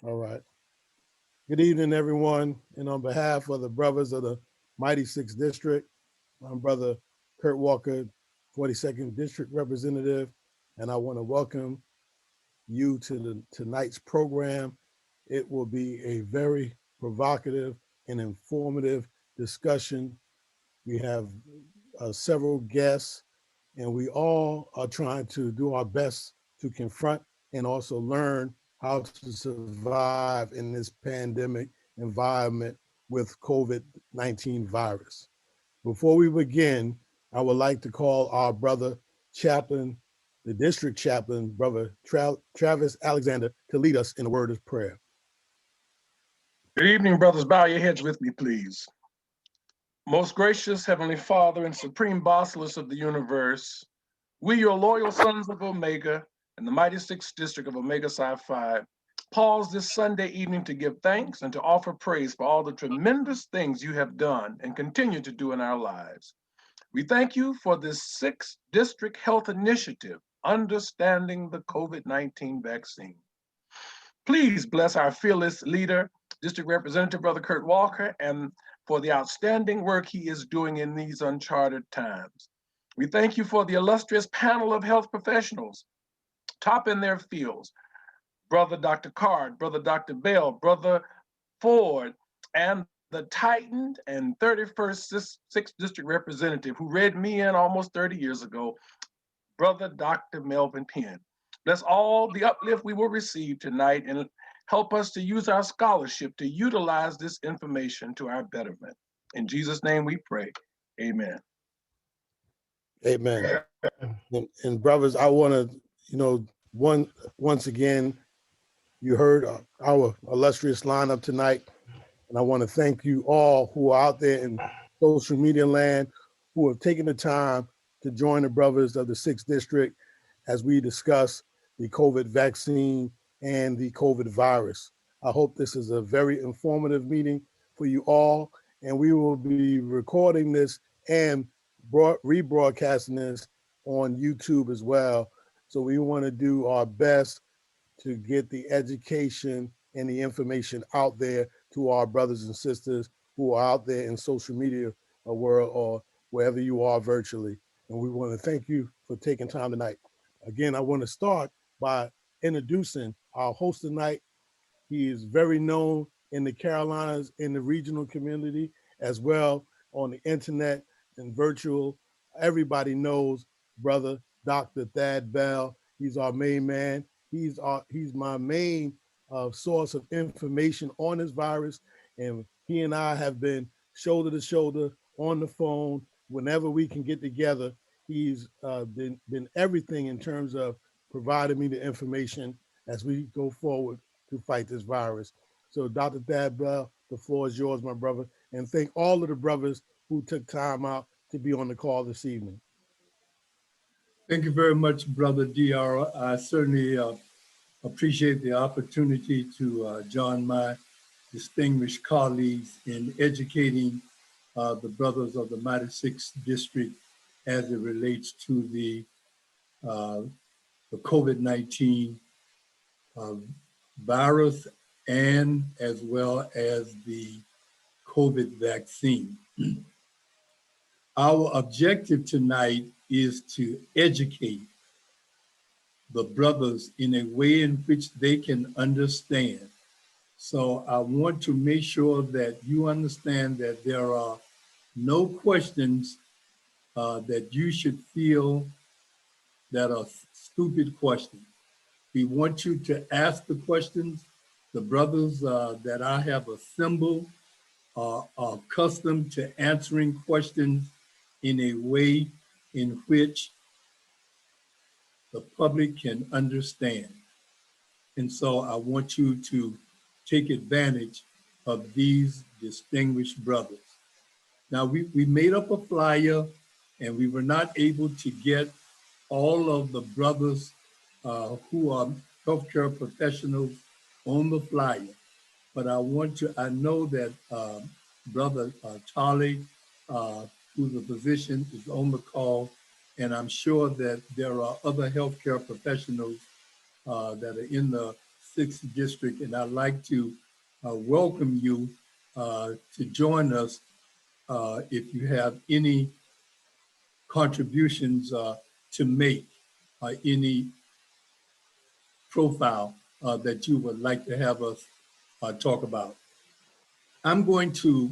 All right. Good evening, everyone. And on behalf of the brothers of the Mighty Sixth District, I'm Brother Kurt Walker, 42nd District Representative, and I want to welcome you to tonight's program. It will be a very provocative and informative discussion. We have several guests, and we all are trying to do our best to confront and also learn how to survive in this pandemic environment with COVID-19 virus. Before we begin, I would like to call our brother chaplain, the district chaplain, Brother Travis Alexander, to lead us in a word of prayer. Good evening, brothers. Bow your heads with me, please. Most gracious Heavenly Father and Supreme Basileus of the universe, we, your loyal sons of Omega and the mighty Sixth District of Omega Psi Phi, pause this Sunday evening to give thanks and to offer praise for all the tremendous things you have done and continue to do in our lives. We thank you for this Sixth District Health Initiative, Understanding the COVID-19 Vaccine. Please bless our fearless leader, District Representative Brother Kurt Walker, and for the outstanding work he is doing in these uncharted times. We thank you for the illustrious panel of health professionals, top in their fields, Brother Dr. Card, Brother Dr. Bell, Brother Ford, and the tightened and 31st 6th District Representative who read me in almost 30 years ago, Brother Dr. Melvin Penn. Bless all the uplift we will receive tonight and help us to use our scholarship to utilize this information to our betterment. In Jesus' name we pray. Amen. Amen. And brothers, I want to, once again, you heard our illustrious lineup tonight, and I want to thank you all who are out there in social media land who have taken the time to join the brothers of the 6th District as we discuss the COVID vaccine and the COVID virus. I hope this is a very informative meeting for you all, and we will be recording this and rebroadcasting this on YouTube as well. So we want to do our best to get the education and the information out there to our brothers and sisters who are out there in social media world or wherever you are virtually. And we want to thank you for taking time tonight. Again, I want to start by introducing our host tonight. He is very known in the Carolinas, in the regional community, as well on the internet and virtual. Everybody knows Brother Dr. Thad Bell. He's our main man. He's my main source of information on this virus, and he and I have been shoulder to shoulder on the phone whenever we can get together. He's been everything in terms of providing me the information as we go forward to fight this virus. So Dr. Thad Bell, the floor is yours, my brother, and thank all of the brothers who took time out to be on the call this evening. Thank you very much, Brother DR. I certainly appreciate the opportunity to join my distinguished colleagues in educating the brothers of the Mighty Sixth District as it relates to the COVID-19 virus and as well as the COVID vaccine. Our objective tonight is to educate the brothers in a way in which they can understand. So I want to make sure that you understand that there are no questions that you should feel that are stupid questions. We want you to ask the questions. The brothers that I have assembled are accustomed to answering questions in a way in which the public can understand. And so I want you to take advantage of these distinguished brothers. Now we made up a flyer and we were not able to get all of the brothers who are healthcare professionals on the flyer. But I know that Brother Charlie, who's a physician, is on the call. And I'm sure that there are other healthcare professionals that are in the 6th District, and I'd like to welcome you to join us if you have any contributions to make, any profile that you would like to have us talk about. I'm going to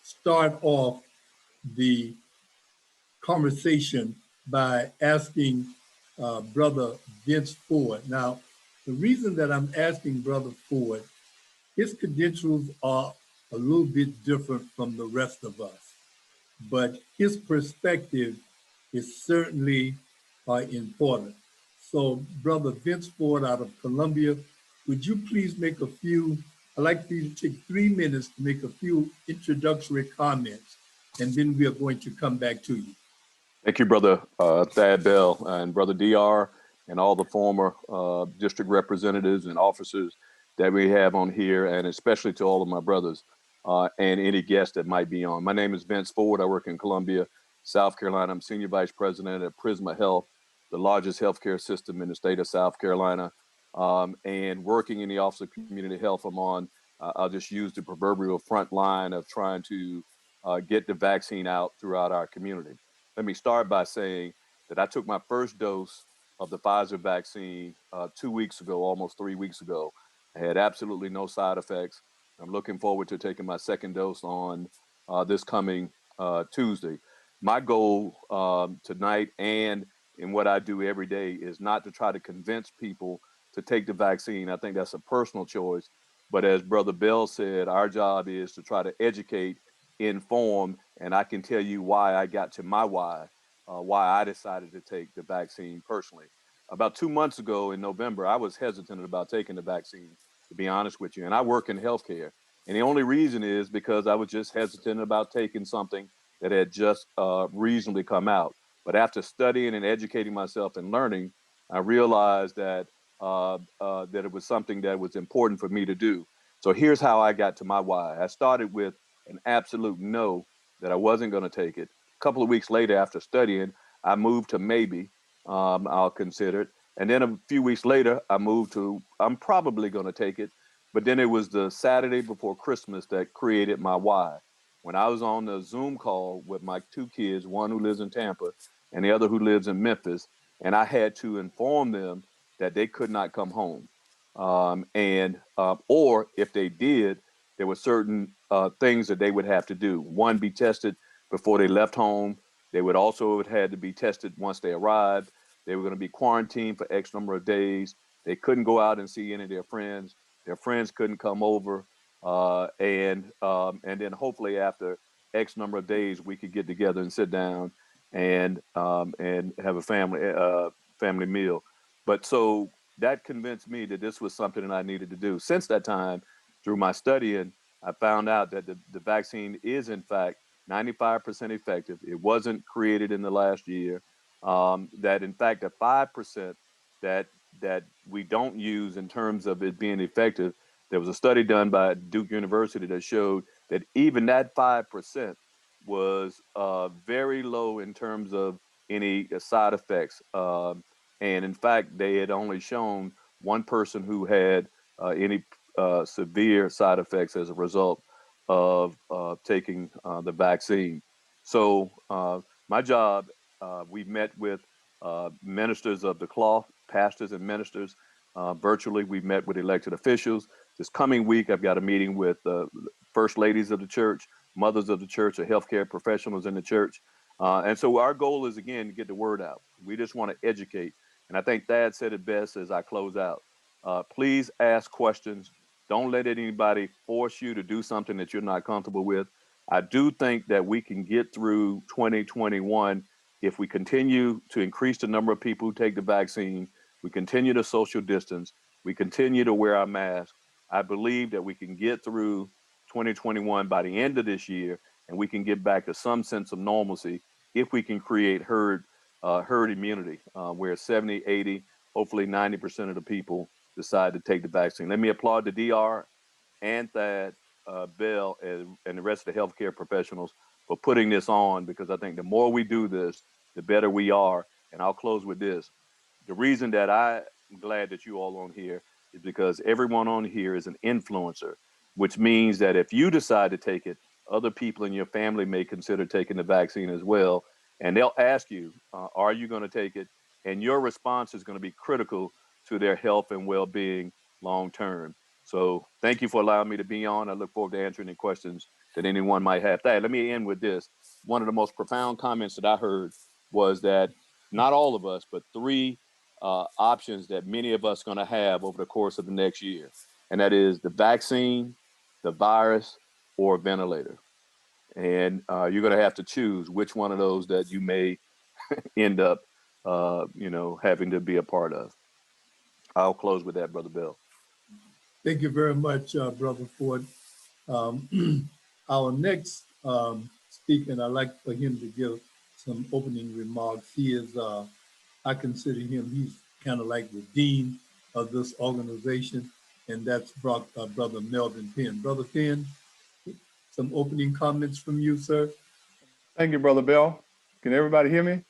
start off the conversation by asking Brother Vince Ford. Now, the reason that I'm asking Brother Ford, his credentials are a little bit different from the rest of us, but his perspective is certainly important. So, Brother Vince Ford out of Columbia, would you please make a few, I'd like for you to take 3 minutes to make a few introductory comments, and then we are going to come back to you. Thank you, Brother Thad Bell and Brother DR and all the former district representatives and officers that we have on here, and especially to all of my brothers and any guests that might be on. My name is Vince Ford. I work in Columbia, South Carolina. I'm Senior Vice President at Prisma Health, the largest healthcare system in the state of South Carolina. And working in the Office of Community Health, I'm on, I'll just use the proverbial front line of trying to get the vaccine out throughout our community. Let me start by saying that I took my first dose of the Pfizer vaccine 2 weeks ago, almost 3 weeks ago. I had absolutely no side effects. I'm looking forward to taking my second dose on this coming Tuesday. My goal tonight and in what I do every day is not to try to convince people to take the vaccine. I think that's a personal choice. But as Brother Bell said, our job is to try to educate, inform, and I can tell you why I got to my why I decided to take the vaccine personally. About 2 months ago in November, I was hesitant about taking the vaccine, to be honest with you. And I work in healthcare. And the only reason is because I was just hesitant about taking something that had just reasonably come out. But after studying and educating myself and learning, I realized that that it was something that was important for me to do. So here's how I got to my why. I started with an absolute no, that I wasn't going to take it. A couple of weeks later, after studying, I moved to maybe I'll consider it. And then a few weeks later, I moved to I'm probably going to take it. But then it was the Saturday before Christmas that created my why. When I was on the Zoom call with my 2 kids, one who lives in Tampa and the other who lives in Memphis, and I had to inform them that they could not come home. Or if they did, there were certain things that they would have to do. One, be tested before they left home. They would also have had to be tested once they arrived. They were going to be quarantined for X number of days. They couldn't go out and see any of their friends. Their friends couldn't come over. And then hopefully after X number of days, we could get together and sit down and have a family meal. But so that convinced me that this was something that I needed to do. Since that time, through my studying, I found out that the vaccine is in fact 95% effective. It wasn't created in the last year. That in fact the 5% that we don't use in terms of it being effective, there was a study done by Duke University that showed that even that 5% was very low in terms of any side effects. And in fact, they had only shown one person who had any severe side effects as a result of taking the vaccine. So my job, we met with ministers of the cloth, pastors and ministers. Virtually, we've met with elected officials. This coming week, I've got a meeting with first ladies of the church, mothers of the church, or healthcare professionals in the church. And so our goal is, again, to get the word out. We just want to educate. And I think Thad said it best as I close out. Please ask questions. Don't let anybody force you to do something that you're not comfortable with. I do think that we can get through 2021 if we continue to increase the number of people who take the vaccine, we continue to social distance, we continue to wear our masks. I believe that we can get through 2021 by the end of this year, and we can get back to some sense of normalcy if we can create herd immunity, where 70, 80, hopefully 90% of the people decide to take the vaccine. Let me applaud the DR and Thad Bell and the rest of the healthcare professionals for putting this on, because I think the more we do this, the better we are. And I'll close with this. The reason that I'm glad that you all on here is because everyone on here is an influencer, which means that if you decide to take it, other people in your family may consider taking the vaccine as well. And they'll ask you, are you going to take it? And your response is going to be critical to their health and well-being long term. So thank you for allowing me to be on. I look forward to answering any questions that anyone might have. Let me end with this. One of the most profound comments that I heard was that not all of us, but three options that many of us are going to have over the course of the next year. And that is the vaccine, the virus, or a ventilator. And you're going to have to choose which one of those that you may end up, having to be a part of. I'll close with that, Brother Bill. Thank you very much, Brother Ford. Our next speaker, and I'd like for him to give some opening remarks. He is, I consider him, he's kind of like the dean of this organization, and that's Brother Melvin Penn. Brother Penn, some opening comments from you, sir. Thank you, Brother Bill. Can everybody hear me?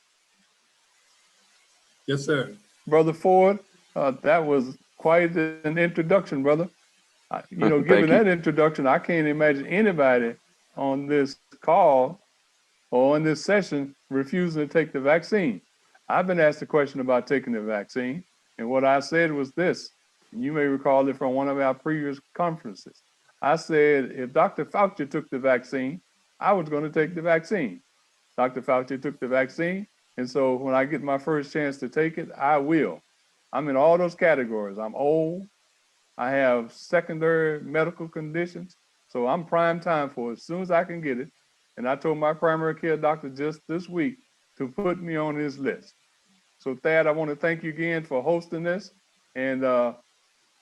Yes, sir. Brother Ford, that was quite an introduction, brother. Given Thank you. that introduction, I can't imagine anybody on this call or on this session refusing to take the vaccine. I've been asked a question about taking the vaccine, and what I said was this, and you may recall it from one of our previous conferences. I said, if Dr. Fauci took the vaccine, I was going to take the vaccine. Dr. Fauci took the vaccine, and so when I get my first chance to take it, I will. I'm in all those categories. I'm old. I have secondary medical conditions, so I'm prime time for it as soon as I can get it. And I told my primary care doctor just this week to put me on his list. So Thad, I want to thank you again for hosting this. And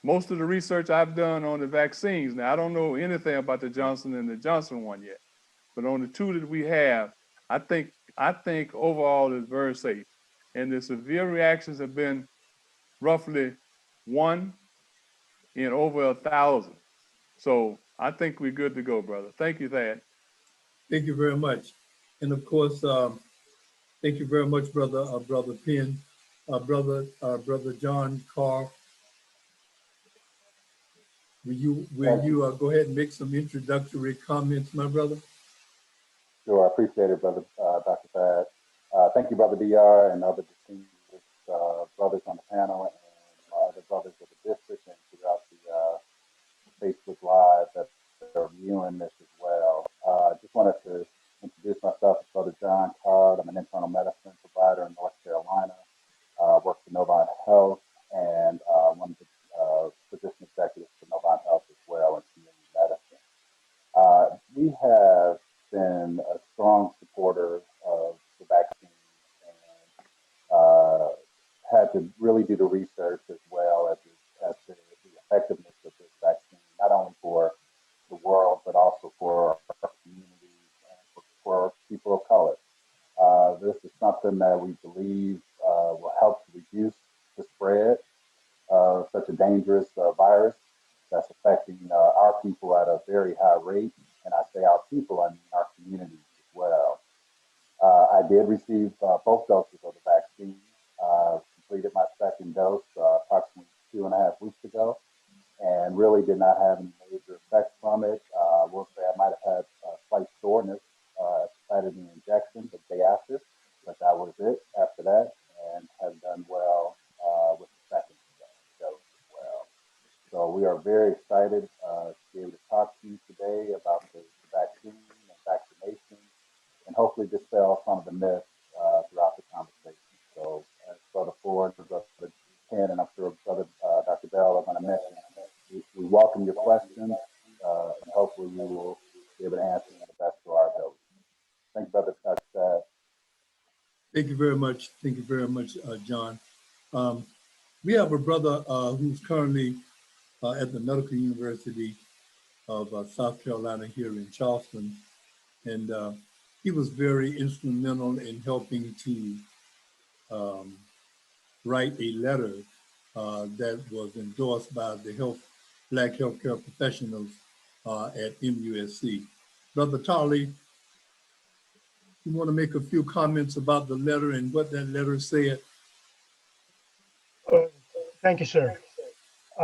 most of the research I've done on the vaccines, now I don't know anything about the Johnson and the Johnson one yet, but on the two that we have, I think overall it's very safe. And the severe reactions have been roughly 1 in over 1,000. So I think we're good to go, brother. Thank you, Thad. Thank you very much. And of course, thank you very much, Brother Penn. Brother John Carr, will you go ahead and make some introductory comments, my brother? Sure, I appreciate it, Brother Dr. Thad. Thank you, Brother DR, and other distinguished brothers on the panel, and other brothers of the district, and throughout the Facebook Live that are viewing this as well. I just wanted to introduce myself as Brother John Card. I'm an internal medicine provider in North Carolina. Work for Novant Health, and one of the physician executives for Novant Health as well in community medicine. We have been a strong supporter of the vaccine and had to really do the research as well as to the effectiveness of this vaccine, not only for the world, but also for our communities and for people of color. This is something that we believe will help to reduce the spread of such a dangerous virus that's affecting our people at a very high rate. And I say our people, I mean our communities as well. I did receive both doses of the vaccine, completed my second dose approximately 2.5 weeks ago, and really did not have any major effects from it. I will say I might have had slight soreness at the site of the injection the day after, but that was it after that, and have done well with the second dose as well. So we are very excited to be able to talk to you today about the vaccine and vaccination, and hopefully dispel some of the myths throughout the conversation. So as Brother Ford, Brother Penn, and I'm sure Brother Dr. Bell are going to mention, we welcome your questions, and hopefully we will be able to answer them the best of our ability. Thank you, Brother Dr. Thank you very much. Thank you very much, John. We have a brother who's currently at the Medical University of South Carolina here in Charleston. And he was very instrumental in helping to write a letter that was endorsed by the Black healthcare professionals at MUSC. Brother Tarley, you want to make a few comments about the letter and what that letter said? Thank you, sir.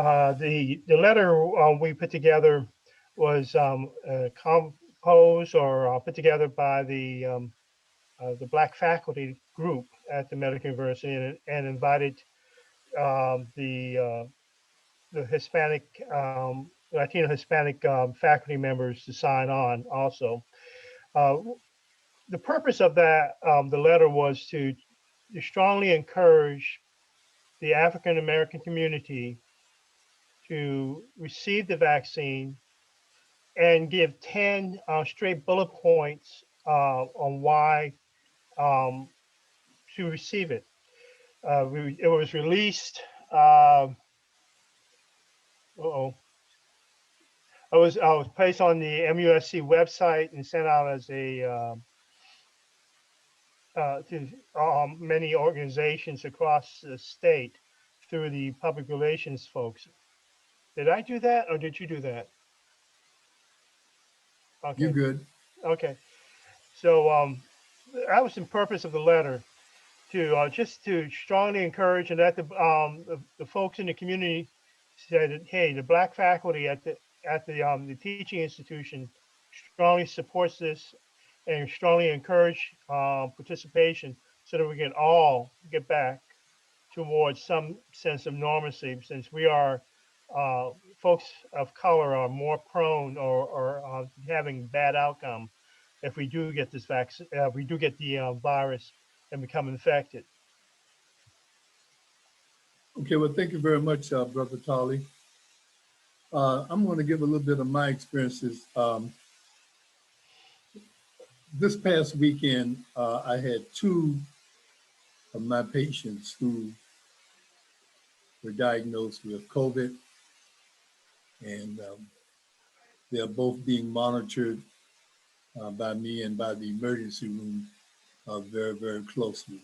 The letter we put together was composed or put together by the Black faculty group at the Medical University, and invited the Hispanic, Latino Hispanic faculty members to sign on also. Uh, the purpose of that, the letter, was to strongly encourage the African American community to receive the vaccine and give 10 straight bullet points on why to receive it. It was released. Uh-oh. I was placed on the MUSC website and sent out as a to many organizations across the state through the public relations folks. Did I do that, or did you do that? You Okay, good? okay. So that was the purpose of the letter, to just to strongly encourage, and that the folks in the community said that, hey, the Black faculty at the teaching institution strongly supports this and strongly encourage participation so that we can all get back towards some sense of normalcy, since we are folks of color are more prone or having bad outcome if we do get this vaccine, we do get the virus and become infected. Okay, well, thank you very much, Brother Tolly. I'm going to give a little bit of my experiences. This past weekend, I had two of my patients who were diagnosed with COVID, and they're both being monitored by me and by the emergency room very, very closely.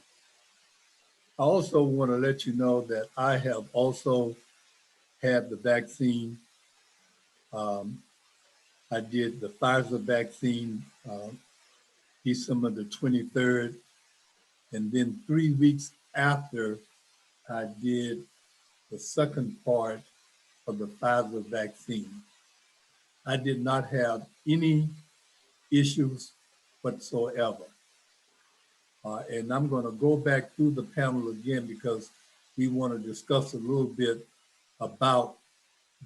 I also want to let you know that I have also had the vaccine. Um, I did the Pfizer vaccine December the 23rd, and then 3 weeks after, I did the second part of the Pfizer vaccine. I did not have any issues whatsoever. And I'm going to go back through the panel again because we want to discuss a little bit about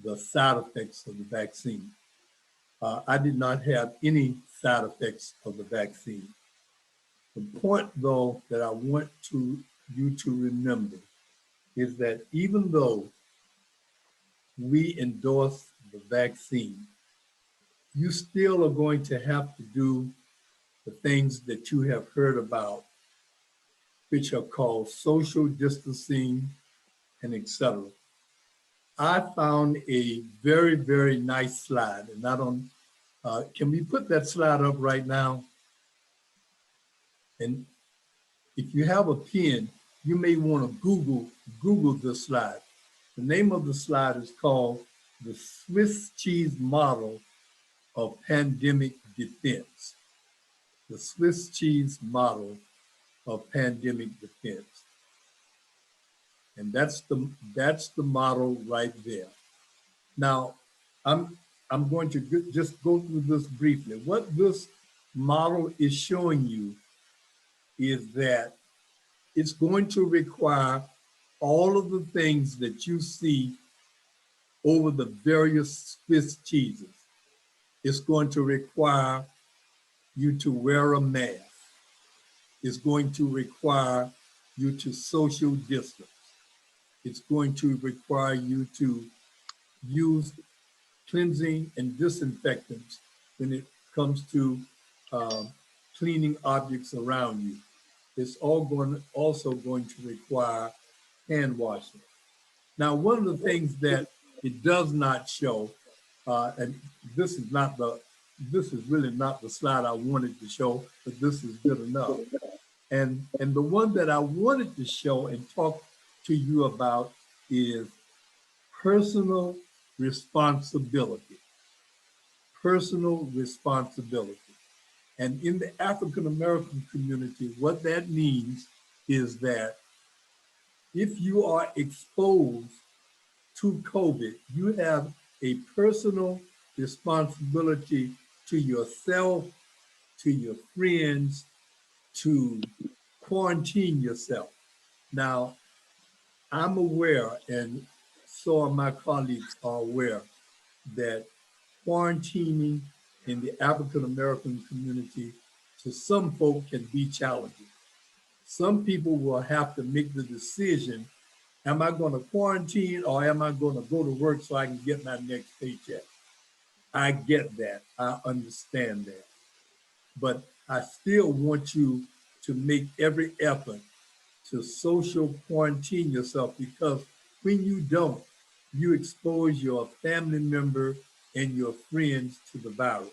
the side effects of the vaccine. I did not have any side effects of the vaccine. The point, though, that I want you to remember is that even though we endorse the vaccine, you still are going to have to do the things that you have heard about, which are called social distancing and etc. I found a very, very nice slide, and I don't, can we put that slide up right now? And if you have a pen, you may want to Google this slide. The name of the slide is called the Swiss cheese model of pandemic defense. The Swiss cheese model of pandemic defense. And that's the model right there. Now, I'm going to just go through this briefly. What this model is showing you is that it's going to require all of the things that you see over the various Swiss cheeses. It's going to require you to wear a mask. It's going to require you to social distance. It's going to require you to use cleansing and disinfectants when it comes to cleaning objects around you. It's also going to require hand washing. Now, one of the things that it does not show, and this is really not the slide I wanted to show, but this is good enough. And the one that I wanted to show and talk to you about is personal responsibility. Personal responsibility. And in the African American community, what that means is that if you are exposed to COVID, you have a personal responsibility to yourself, to your friends, to quarantine yourself. Now, I'm aware, and so are my colleagues are aware, that quarantining in the African American community to some folk can be challenging. Some people will have to make the decision, am I going to quarantine or am I going to go to work so I can get my next paycheck? I get that. I understand that. But I still want you to make every effort to social quarantine yourself, because when you don't, you expose your family member and your friends to the virus.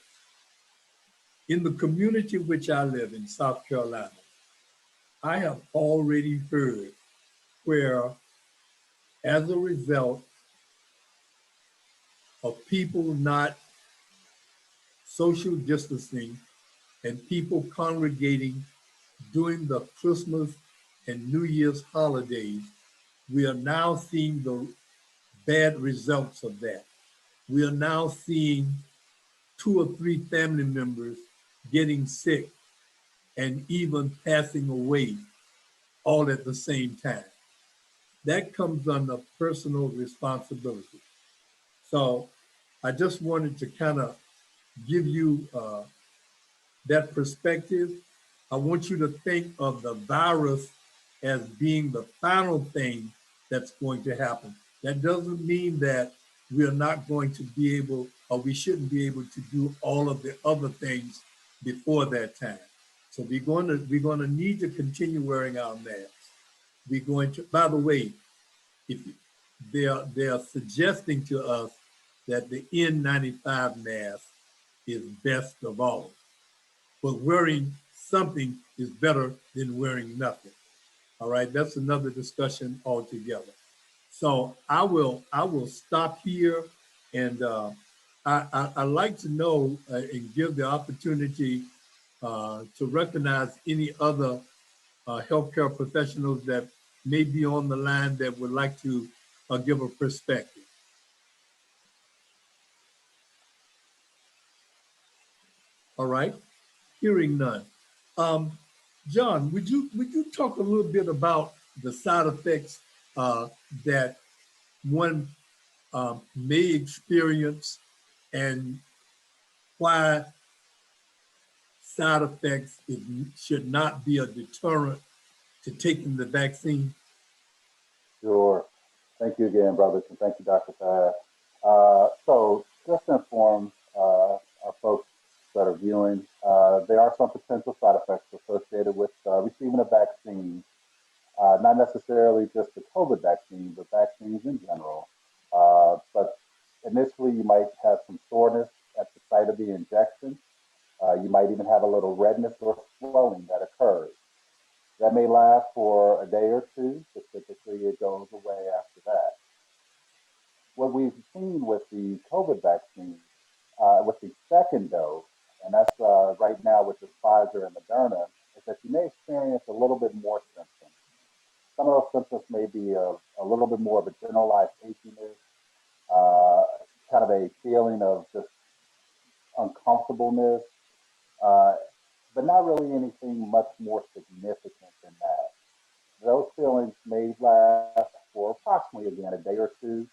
In the community which I live in, South Carolina, I have already heard where, as a result of people not social distancing and people congregating during the Christmas and New Year's holidays, we are now seeing the bad results of that. We are now seeing 2 or 3 family members getting sick and even passing away all at the same time. That comes under personal responsibility. So I just wanted to kind of give you that perspective. I want you to think of the virus as being the final thing that's going to happen. That doesn't mean that we're not going to be able, or we shouldn't be able to do all of the other things before that time. So we're going to need to continue wearing our masks. We're going to, by the way, if they are suggesting to us that the N95 mask is best of all, but wearing something is better than wearing nothing. All right, that's another discussion altogether. So I will stop here, and I like to know and give the opportunity to recognize any other healthcare professionals that may be on the line that would like to give a perspective. All right, hearing none. John, would you talk a little bit about the side effects that one may experience, and why side effects should not be a deterrent to taking the vaccine? Sure. Thank you again, brothers, and thank you, Dr. Fad. So just to inform our folks that are viewing, there are some potential side effects associated with receiving a vaccine, not necessarily just the COVID vaccine, but vaccines in general. But initially, you might have some soreness at the site of the injection. You might even have a little redness or swelling that occurs. That may last for a day or two, but typically it goes away after that. What we've seen with the COVID vaccine, with the second dose, and that's right now with the Pfizer and Moderna, is that you may experience a little bit more symptoms. Some of those symptoms may be a little bit more of a generalized achiness, uh, kind of a feeling of just uncomfortableness, uh, but not really anything much more significant than that. Those feelings may last for approximately, again, a day or two,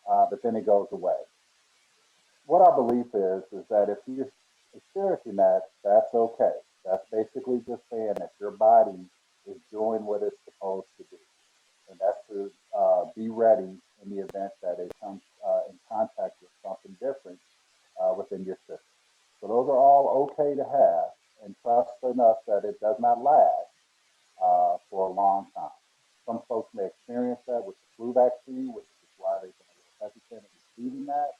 but then it goes away. What our belief is that if you're experiencing that, that's okay. That's basically just saying that your body is doing what it's supposed to do, and that's to be ready in the event that it comes in contact with something different within your system. So those are all okay to have, and trust in us that it does not last for a long time. Some folks may experience that with the flu vaccine, which is why they've been a little hesitant in receiving that.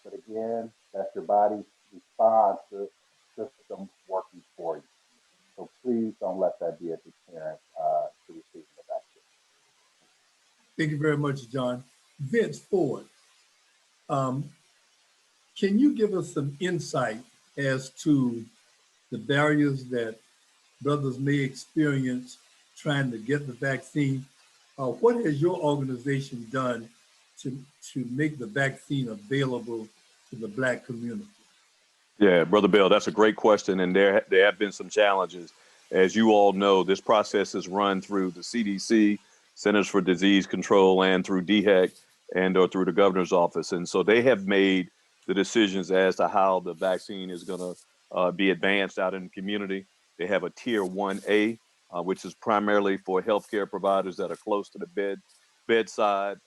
But again, that's your body's response to system working for you. So please don't let that be a deterrent to receiving the vaccine. Thank you very much, John. Vince Ford, um, can you give us some insight as to the barriers that brothers may experience trying to get the vaccine? What has your organization done to make the vaccine available to the Black community? Yeah, Brother Bill, that's a great question. And there have been some challenges. As you all know, this process is run through the CDC, Centers for Disease Control, and through DHEC and or through the governor's office. And so they have made the decisions as to how the vaccine is going to be advanced out in the community. They have a tier 1A, which is primarily for healthcare providers that are close to the bedside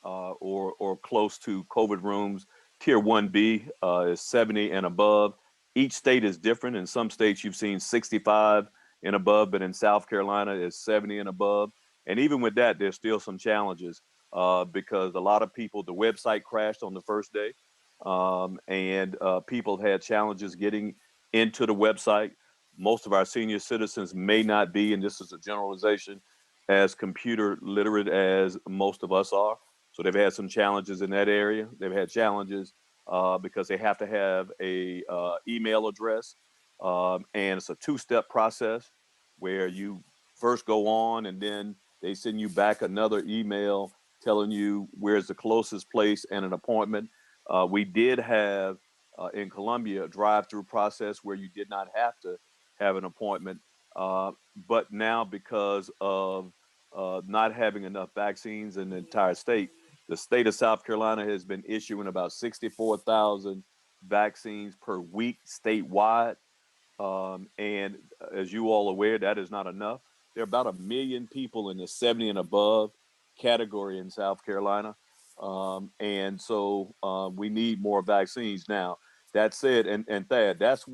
or close to COVID rooms. Tier 1B is 70 and above. Each state is different. In some states, you've seen 65 and above, but in South Carolina, it's 70 and above. And even with that, there's still some challenges because a lot of people, the website crashed on the first day, and people had challenges getting into the website. Most of our senior citizens may not be, and this is a generalization, as computer literate as most of us are. So they've had some challenges in that area. They've had challenges because they have to have a email address, and it's a two-step process where you first go on and then they send you back another email telling you where's the closest place and an appointment. We did have in Columbia a drive-through process where you did not have to have an appointment, but now because of not having enough vaccines in the entire state, the state of South Carolina has been issuing about 64,000 vaccines per week statewide. And as you all aware, that is not enough. There are about 1 million people in the 70 and above category in South Carolina. And so we need more vaccines now. That said, and Thad, that's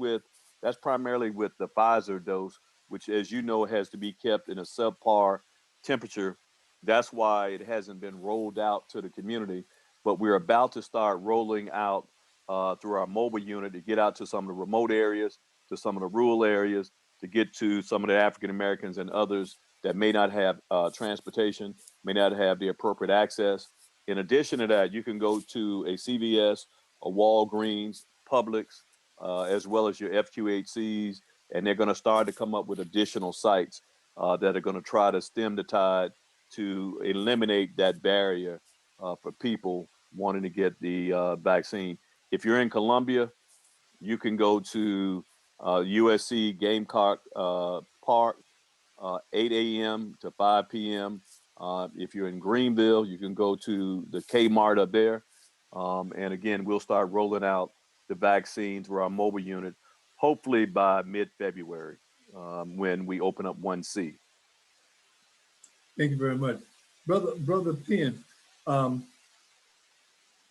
primarily with the Pfizer dose, which, as you know, has to be kept in a subpar temperature. That's why it hasn't been rolled out to the community. But we're about to start rolling out through our mobile unit to get out to some of the remote areas, to some of the rural areas, to get to some of the African Americans and others that may not have transportation, may not have the appropriate access. In addition to that, you can go to a CVS, a Walgreens, Publix, as well as your FQHCs, and they're going to start to come up with additional sites that are going to try to stem the tide to eliminate that barrier for people wanting to get the vaccine. If you're in Columbia, you can go to USC Gamecock Park, 8 a.m. to 5 p.m. If you're in Greenville, you can go to the Kmart up there. And again, we'll start rolling out the vaccine through our mobile unit, hopefully by mid-February when we open up 1C. Thank you very much. Brother Penn,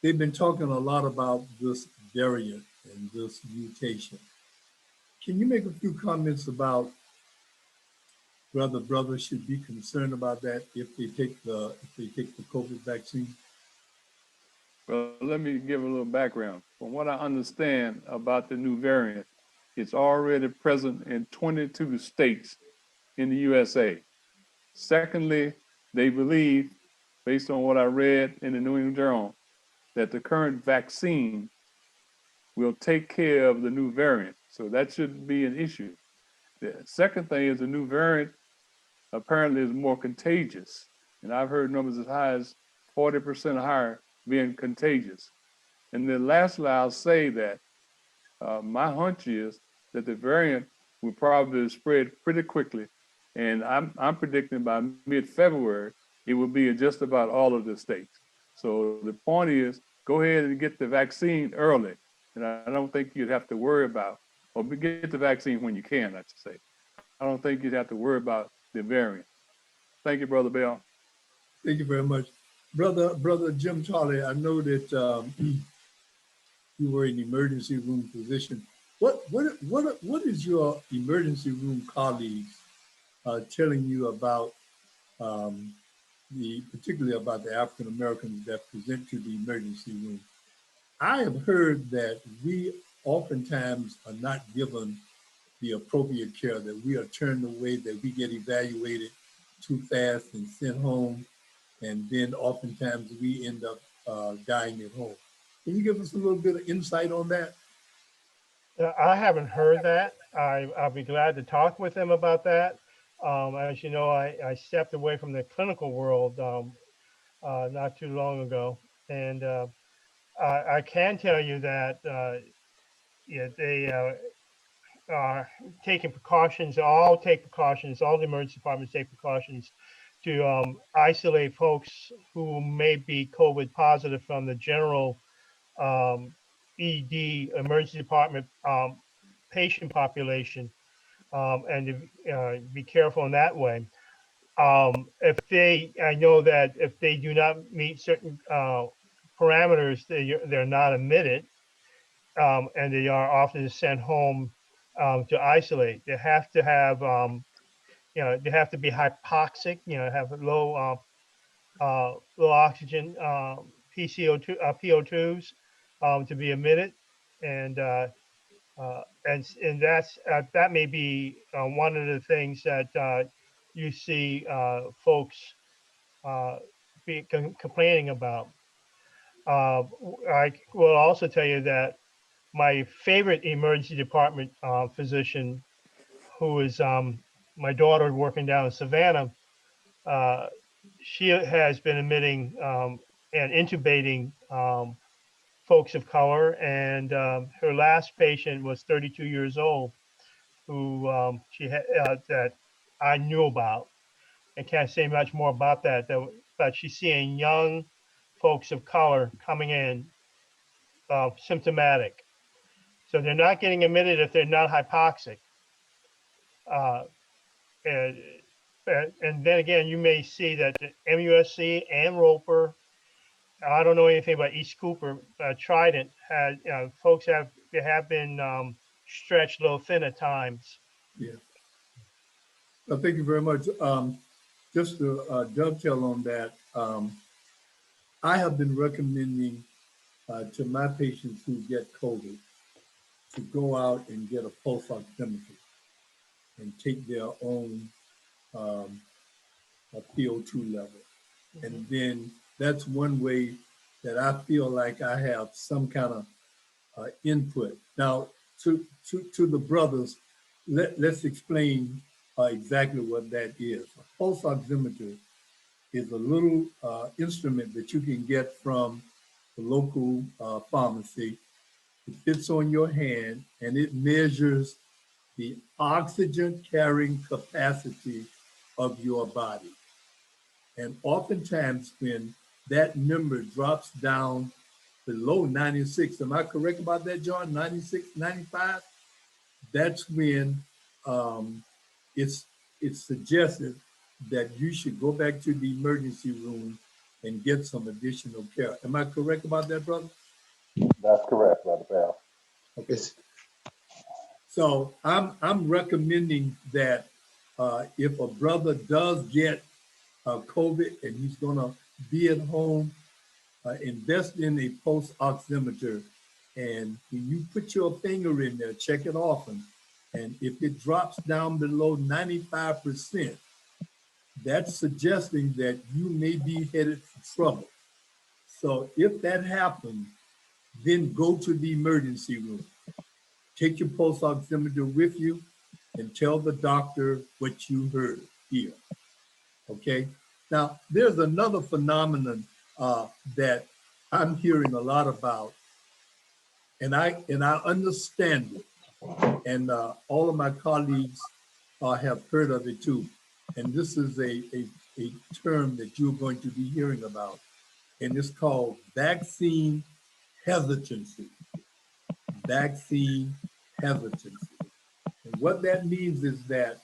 they've been talking a lot about this variant and this mutation. Can you make a few comments about whether brothers should be concerned about that if they take the COVID vaccine? Well, let me give a little background. From what I understand about the new variant, it's already present in 22 states in the USA. Secondly, they believe, based on what I read in the New England Journal, that the current vaccine will take care of the new variant. So that shouldn't be an issue. The second thing is the new variant apparently is more contagious. And I've heard numbers as high as 40% higher being contagious. And then lastly, I'll say that my hunch is that the variant will probably spread pretty quickly. And I'm predicting by mid-February, it will be in just about all of the states. So the point is, go ahead and get the vaccine early. And I don't think you'd have to worry about, or get the vaccine when you can, I should say. I don't think you'd have to worry about the variant. Thank you, Brother Bell. Thank you very much. Brother Jim Charlie, I know that you were an emergency room physician. What is your emergency room colleagues telling you about particularly about the African Americans that present to the emergency room? I have heard that we oftentimes are not given the appropriate care, that we are turned away, that we get evaluated too fast and sent home, and then oftentimes we end up dying at home. Can you give us a little bit of insight on that? I haven't heard that. I'll be glad to talk with them about that. As you know, I stepped away from the clinical world not too long ago, and I can tell you that yeah, they are taking precautions. All take precautions. All the emergency departments take precautions to isolate folks who may be COVID positive from the general ED emergency department patient population, and to be careful in that way. If they, I know that if they do not meet certain parameters, they're not admitted, and they are often sent home to isolate. They have to have, they have to be hypoxic, have low oxygen PO2s to be admitted, and that's that may be one of the things that you see folks complaining about. I will also tell you that my favorite emergency department physician, who is my daughter working down in Savannah, uh, she has been admitting and intubating folks of color, and her last patient was 32 years old, who she had that I knew about. I can't say much more about that, though, but she's seeing young folks of color coming in symptomatic. So they're not getting admitted if they're not hypoxic. Uh, and, and then again, you may see that the MUSC and Roper, I don't know anything about East Cooper, Trident, had folks have been stretched a little thin at times. Yeah. Well, thank you very much. Just to dovetail on that, I have been recommending to my patients who get COVID to go out and get a pulse oximeter and take their own PO2 level. And then that's one way that I feel like I have some kind of input. Now, to the brothers, let's explain exactly what that is. A pulse oximeter is a little instrument that you can get from the local pharmacy. It fits on your hand and it measures the oxygen carrying capacity of your body. And oftentimes when that number drops down below 96, am I correct about that, John? 96, 95? That's when it's suggested that you should go back to the emergency room and get some additional care. Am I correct about that, brother? That's correct, Brother Bell. Okay. So I'm recommending that if a brother does get COVID and he's gonna be at home, invest in a pulse oximeter, and when you put your finger in there, check it often. And if it drops down below 95%, that's suggesting that you may be headed for trouble. So if that happens, then go to the emergency room. Take your pulse oximeter with you and tell the doctor what you heard here. Okay. Now, there's another phenomenon that I'm hearing a lot about, and I understand it, and all of my colleagues have heard of it too. And this is a term that you're going to be hearing about, and it's called vaccine hesitancy. Vaccine hesitancy. And what that means is that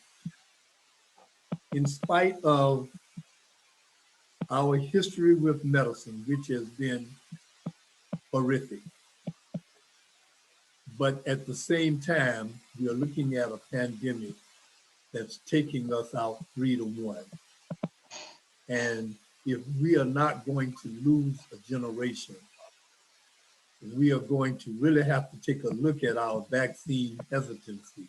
in spite of our history with medicine, which has been horrific, but at the same time, we are looking at a pandemic that's taking us out 3-1. And if we are not going to lose a generation, we are going to really have to take a look at our vaccine hesitancy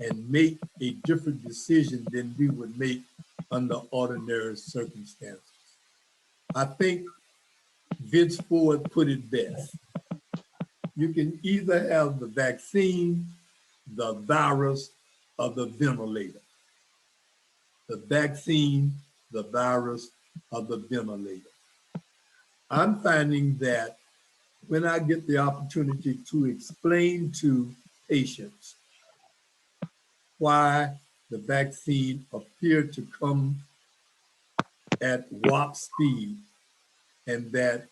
and make a different decision than we would make under ordinary circumstances. I think Vince Ford put it best. You can either have the vaccine, the virus, or the ventilator. The vaccine, the virus, of the ventilator. I'm finding that when I get the opportunity to explain to patients why the vaccine appeared to come at warp speed and that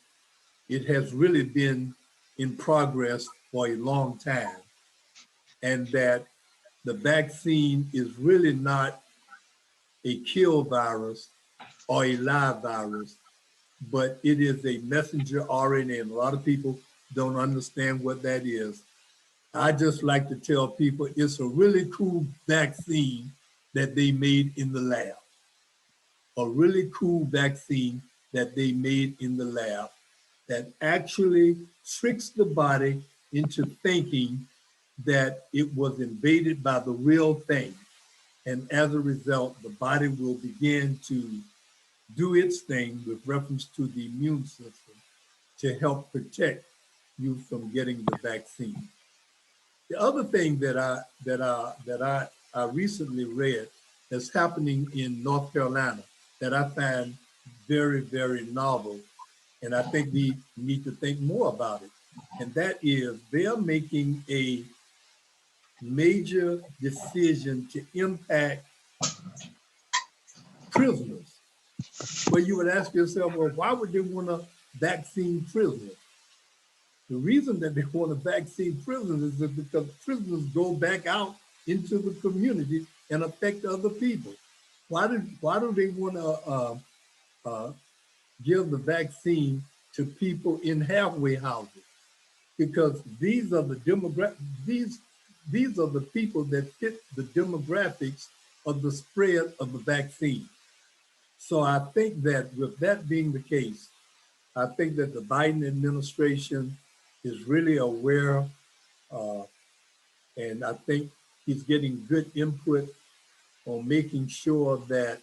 it has really been in progress for a long time, and that the vaccine is really not a kill virus or a live virus, but it is a messenger RNA, and a lot of people don't understand what that is. I just like to tell people it's a really cool vaccine that they made in the lab, a really cool vaccine that they made in the lab that actually tricks the body into thinking that it was invaded by the real thing. And as a result, the body will begin to do its thing with reference to the immune system to help protect you from getting the vaccine. The other thing that I recently read that's happening in North Carolina that I find very, very novel, and I think we need to think more about it. And that is they're making a major decision to impact prisoners, where you would ask yourself, well, why would they want to vaccine prisoners? The reason that they want to vaccine prisoners is because prisoners go back out into the community and affect other people. Why do they want to give the vaccine to people in halfway houses? Because these are the these are the people that fit the demographics of the spread of the vaccine. So I think that with that being the case, I think that the Biden administration is really aware, uh, and I think he's getting good input on making sure that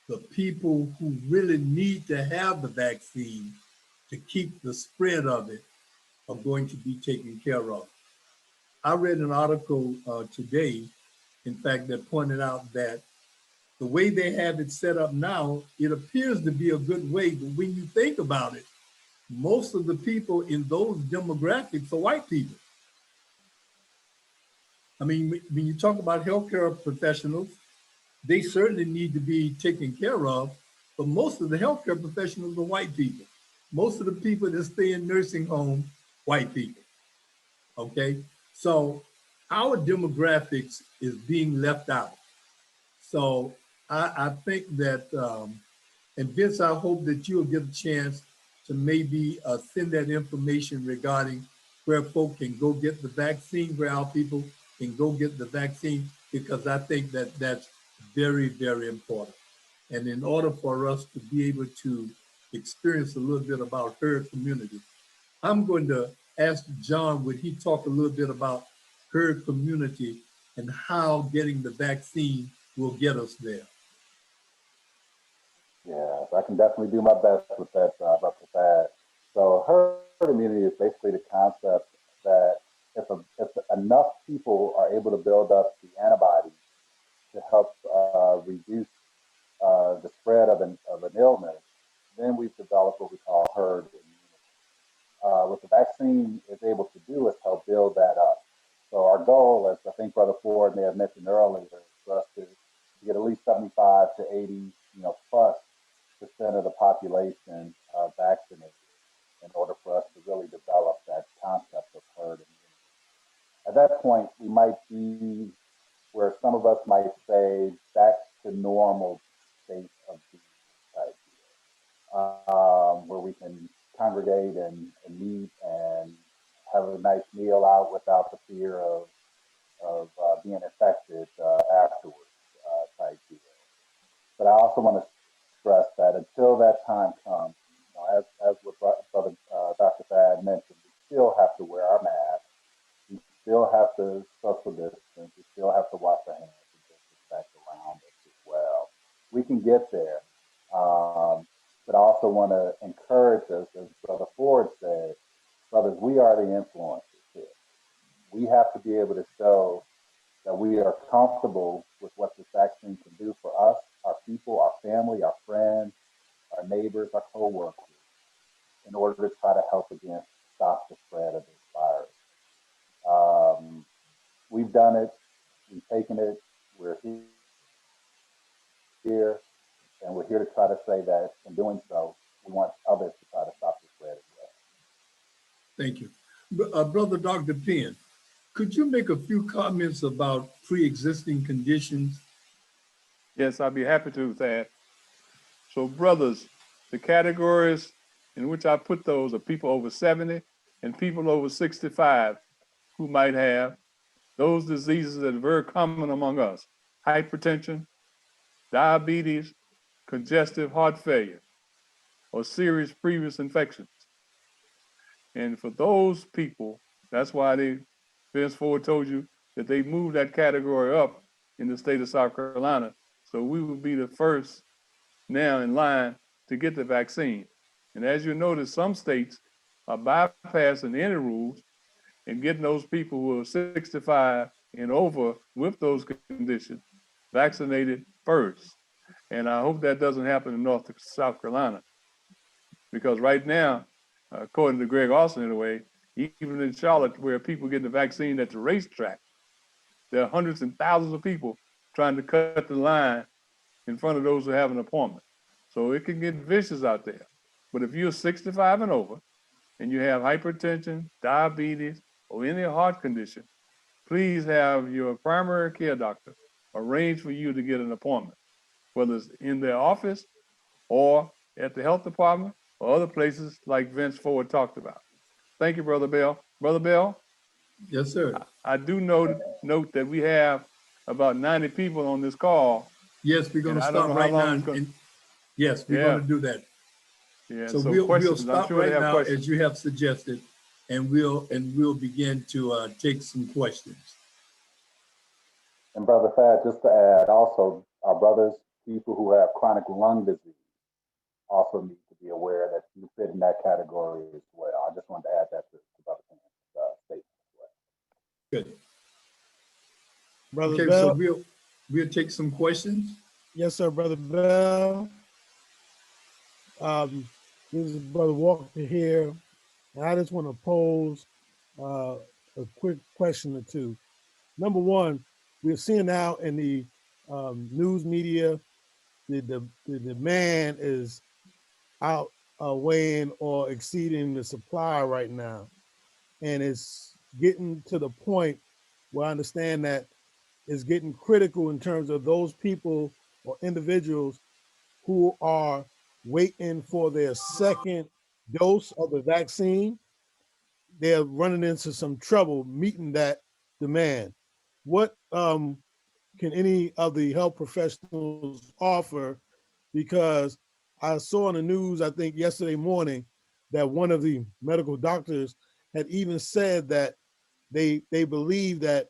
the people who really need to have the vaccine to keep the spread of it are going to be taken care of. I read an article today, in fact, that pointed out that the way they have it set up now, it appears to be a good way, but when you think about it, most of the people in those demographics are white people. I mean, when you talk about healthcare professionals, they certainly need to be taken care of, but most of the healthcare professionals are white people. Most of the people that stay in nursing homes, white people. Okay, so our demographics is being left out. So I think that, and Vince, I hope that you'll get a chance to maybe send that information regarding where folk can go get the vaccine, where our people can go get the vaccine, because I think that that's very, very important. And in order for us to be able to experience a little bit about herd community, I'm going to ask John, would he talk a little bit about herd community and how getting the vaccine will get us there? Yeah, so I can definitely do my best with that, Dr. Thad. So herd immunity is basically the concept that if enough people are able to build up the antibodies to help reduce the spread of an illness, then we've developed what we call herd immunity. What the vaccine is able to do is help build that up. So our goal, as I think Brother Ford may have mentioned earlier, is for us to get at least 75 to 80, plus percent of the population vaccinated in order for us to really develop that concept of herd immunity. At that point, we might be where some of us might say back to normal state of being type where we can congregate and meet and have a nice meal out without the fear of being infected afterwards type deal. But I also want to stress that until that time comes, as what Brother Dr. Thad mentioned, we still have to wear our masks. We still have to social distance. We still have to wash our hands and disinfect around us as well. We can get there. But I also want to encourage us, as Brother Ford said, brothers, we are the influencers here. We have to be able to show that we are comfortable with what this vaccine can do for us, our people, our family, our friends, our neighbors, our co-workers, in order to try to help against stop the spread of this virus. We've done it, we've taken it, we're here, and we're here to try to say that in doing so, we want others to try to stop the spread as well. Thank you. Brother Dr. Penn, could you make a few comments about pre-existing conditions? Yes, I'd be happy to, Thad. So brothers, the categories in which I put those are people over 70 and people over 65 who might have those diseases that are very common among us: hypertension, diabetes, congestive heart failure, or serious previous infections. And for those people, that's why Vince Ford told you that they moved that category up in the state of South Carolina. So we will be the first now in line to get the vaccine. And as you notice, some states are bypassing any rules and getting those people who are 65 and over with those conditions vaccinated first. And I hope that doesn't happen in North South Carolina, because right now, according to Greg Austin anyway, even in Charlotte, where people get the vaccine at the racetrack, there are hundreds and thousands of people trying to cut the line in front of those who have an appointment. So it can get vicious out there. But if you're 65 and over and you have hypertension, diabetes, or any heart condition, please have your primary care doctor arrange for you to get an appointment, whether it's in their office or at the health department or other places like Vince Ford talked about. Thank you, Brother Bell. Brother Bell, Yes, sir. I do note that we have about 90 people on this call. Yes, we're going And to I don't start know how right long now. it's going. And yes, we're Yeah. going to do that. Yeah. So So we'll questions. I'm stop sure they right have now questions. as you have suggested, and we'll begin to take some questions. And Brother Thad, just to add, also, our brothers, people who have chronic lung disease, also need to be aware that you fit in that category as well. I just wanted to add that to Brother Penn's statement as well. Good. Brother Okay, Bell. so we'll take some questions. Yes, sir, Brother Bell. This is Brother Walker here. And I just want to pose a quick question or two. Number one, we're seeing now in the news media, the demand is outweighing or exceeding the supply right now. And it's getting to the point where I understand that it's getting critical in terms of those people or individuals who are waiting for their second dose of the vaccine. They're running into some trouble meeting that demand. What can any of the health professionals offer? Because I saw on the news, I think yesterday morning, that one of the medical doctors had even said that they believe that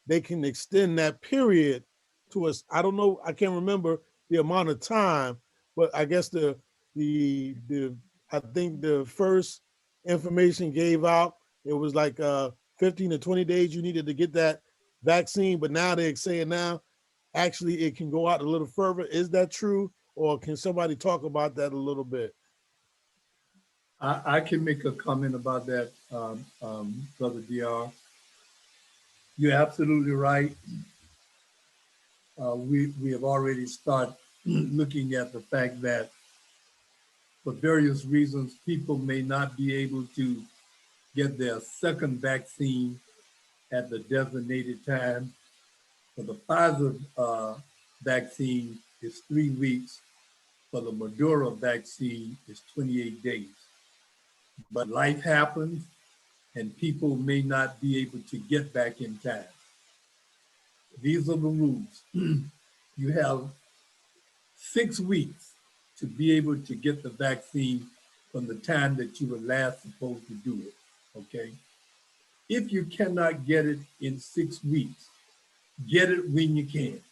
they can extend that period to us. I don't know, I can't remember the amount of time, but I guess the I think the first information gave out, it was like 15 to 20 days you needed to get that vaccine, but now they're saying now actually it can go out a little further. Is that true? Or can somebody talk about that a little bit? I can make a comment about that, Brother DR. You're absolutely right. We have already started looking at the fact that for various reasons, people may not be able to get their second vaccine at the designated time. For the Pfizer vaccine, is 3 weeks. For the Moderna vaccine, is 28 days. But life happens, and people may not be able to get back in time. These are the rules. You have 6 weeks to be able to get the vaccine from the time that you were last supposed to do it, okay? If you cannot get it in 6 weeks, get it when you can.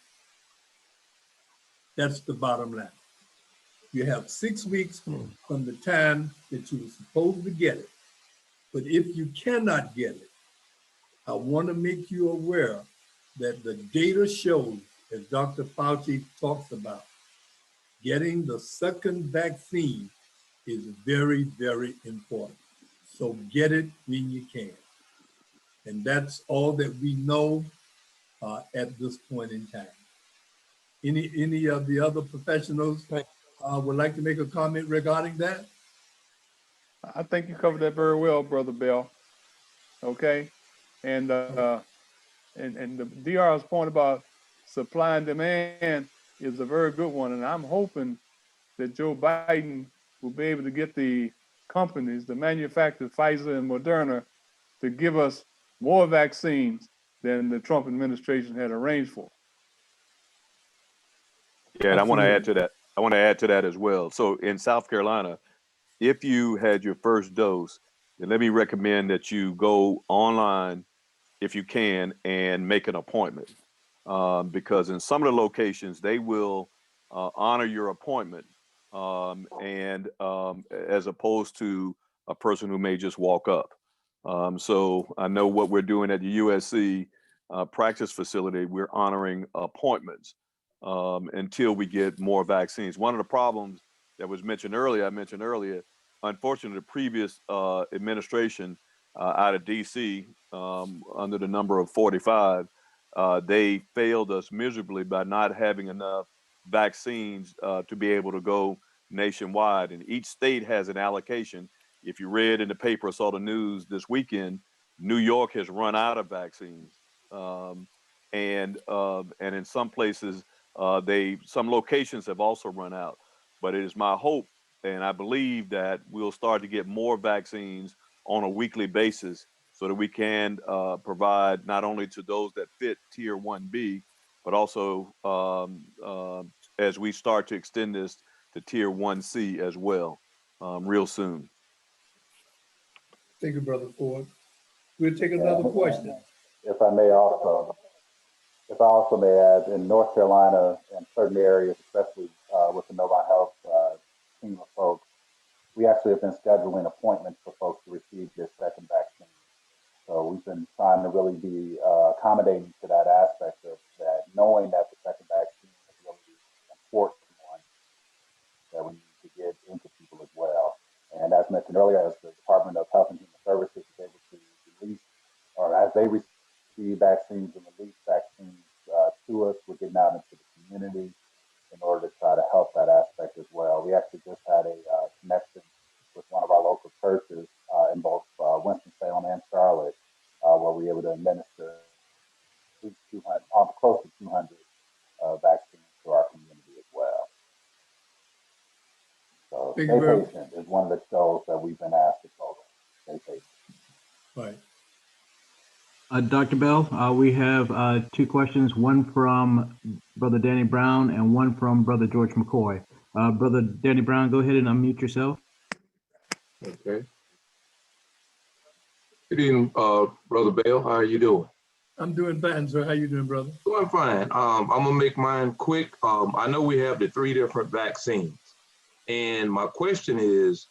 That's the bottom line. You have 6 weeks from the time that you were supposed to get it. But if you cannot get it, I want to make you aware that the data shows, as Dr. Fauci talks about, getting the second vaccine is very, very important. So get it when you can. And that's all that we know at this point in time. Any of the other professionals would like to make a comment regarding that? I think you covered that very well, Brother Bell. Okay. And the DR's point about supply and demand is a very good one. And I'm hoping that Joe Biden will be able to get the companies, the manufacturers, Pfizer and Moderna, to give us more vaccines than the Trump administration had arranged for. Yeah, and I want to add to that. I want to add to that as well. So in South Carolina, if you had your first dose, then let me recommend that you go online if you can and make an appointment, because in some of the locations they will honor your appointment, and as opposed to a person who may just walk up. So I know what we're doing at the USC practice facility. We're honoring appointments until we get more vaccines. One of the problems that was mentioned earlier, unfortunately, the previous administration out of DC, under the number of 45, they failed us miserably by not having enough vaccines to be able to go nationwide. And each state has an allocation. If you read in the paper or saw the news this weekend, New York has run out of vaccines. And in some places, some locations have also run out. But it is my hope, and I believe, that we'll start to get more vaccines on a weekly basis so that we can provide not only to those that fit Tier 1B, but also as we start to extend this to Tier 1C as well real soon. Thank you, Brother Ford. We'll take another question. If I also may add, in North Carolina and certain areas, especially with the Novant Health team of folks, we actually have been scheduling appointments for folks to receive their second vaccine. So we've been trying to really be accommodating to that aspect of that, knowing that the second vaccine is really an important one that we need to get into people as well. And as mentioned earlier, as the Department of Health and Human Services is able to release, or as they receive vaccines and release vaccines to us, we're getting out into the community in order to try to help that aspect as well. We actually just had a connection with one of our local churches in both Winston-Salem and Charlotte, where we were able to administer close to 200 vaccines to our community as well. So stay patient is one of the goals that we've been asked to follow. Stay patient. Right. Dr. Bell, we have two questions, one from Brother Danny Brown and one from Brother George McCoy. Brother Danny Brown, go ahead and unmute yourself. Okay. Good evening, Brother Bell. How are you doing? I'm doing fine, sir. How you doing, brother? Doing fine. I'm gonna make mine quick. I know we have the 3 different vaccines, and my question is,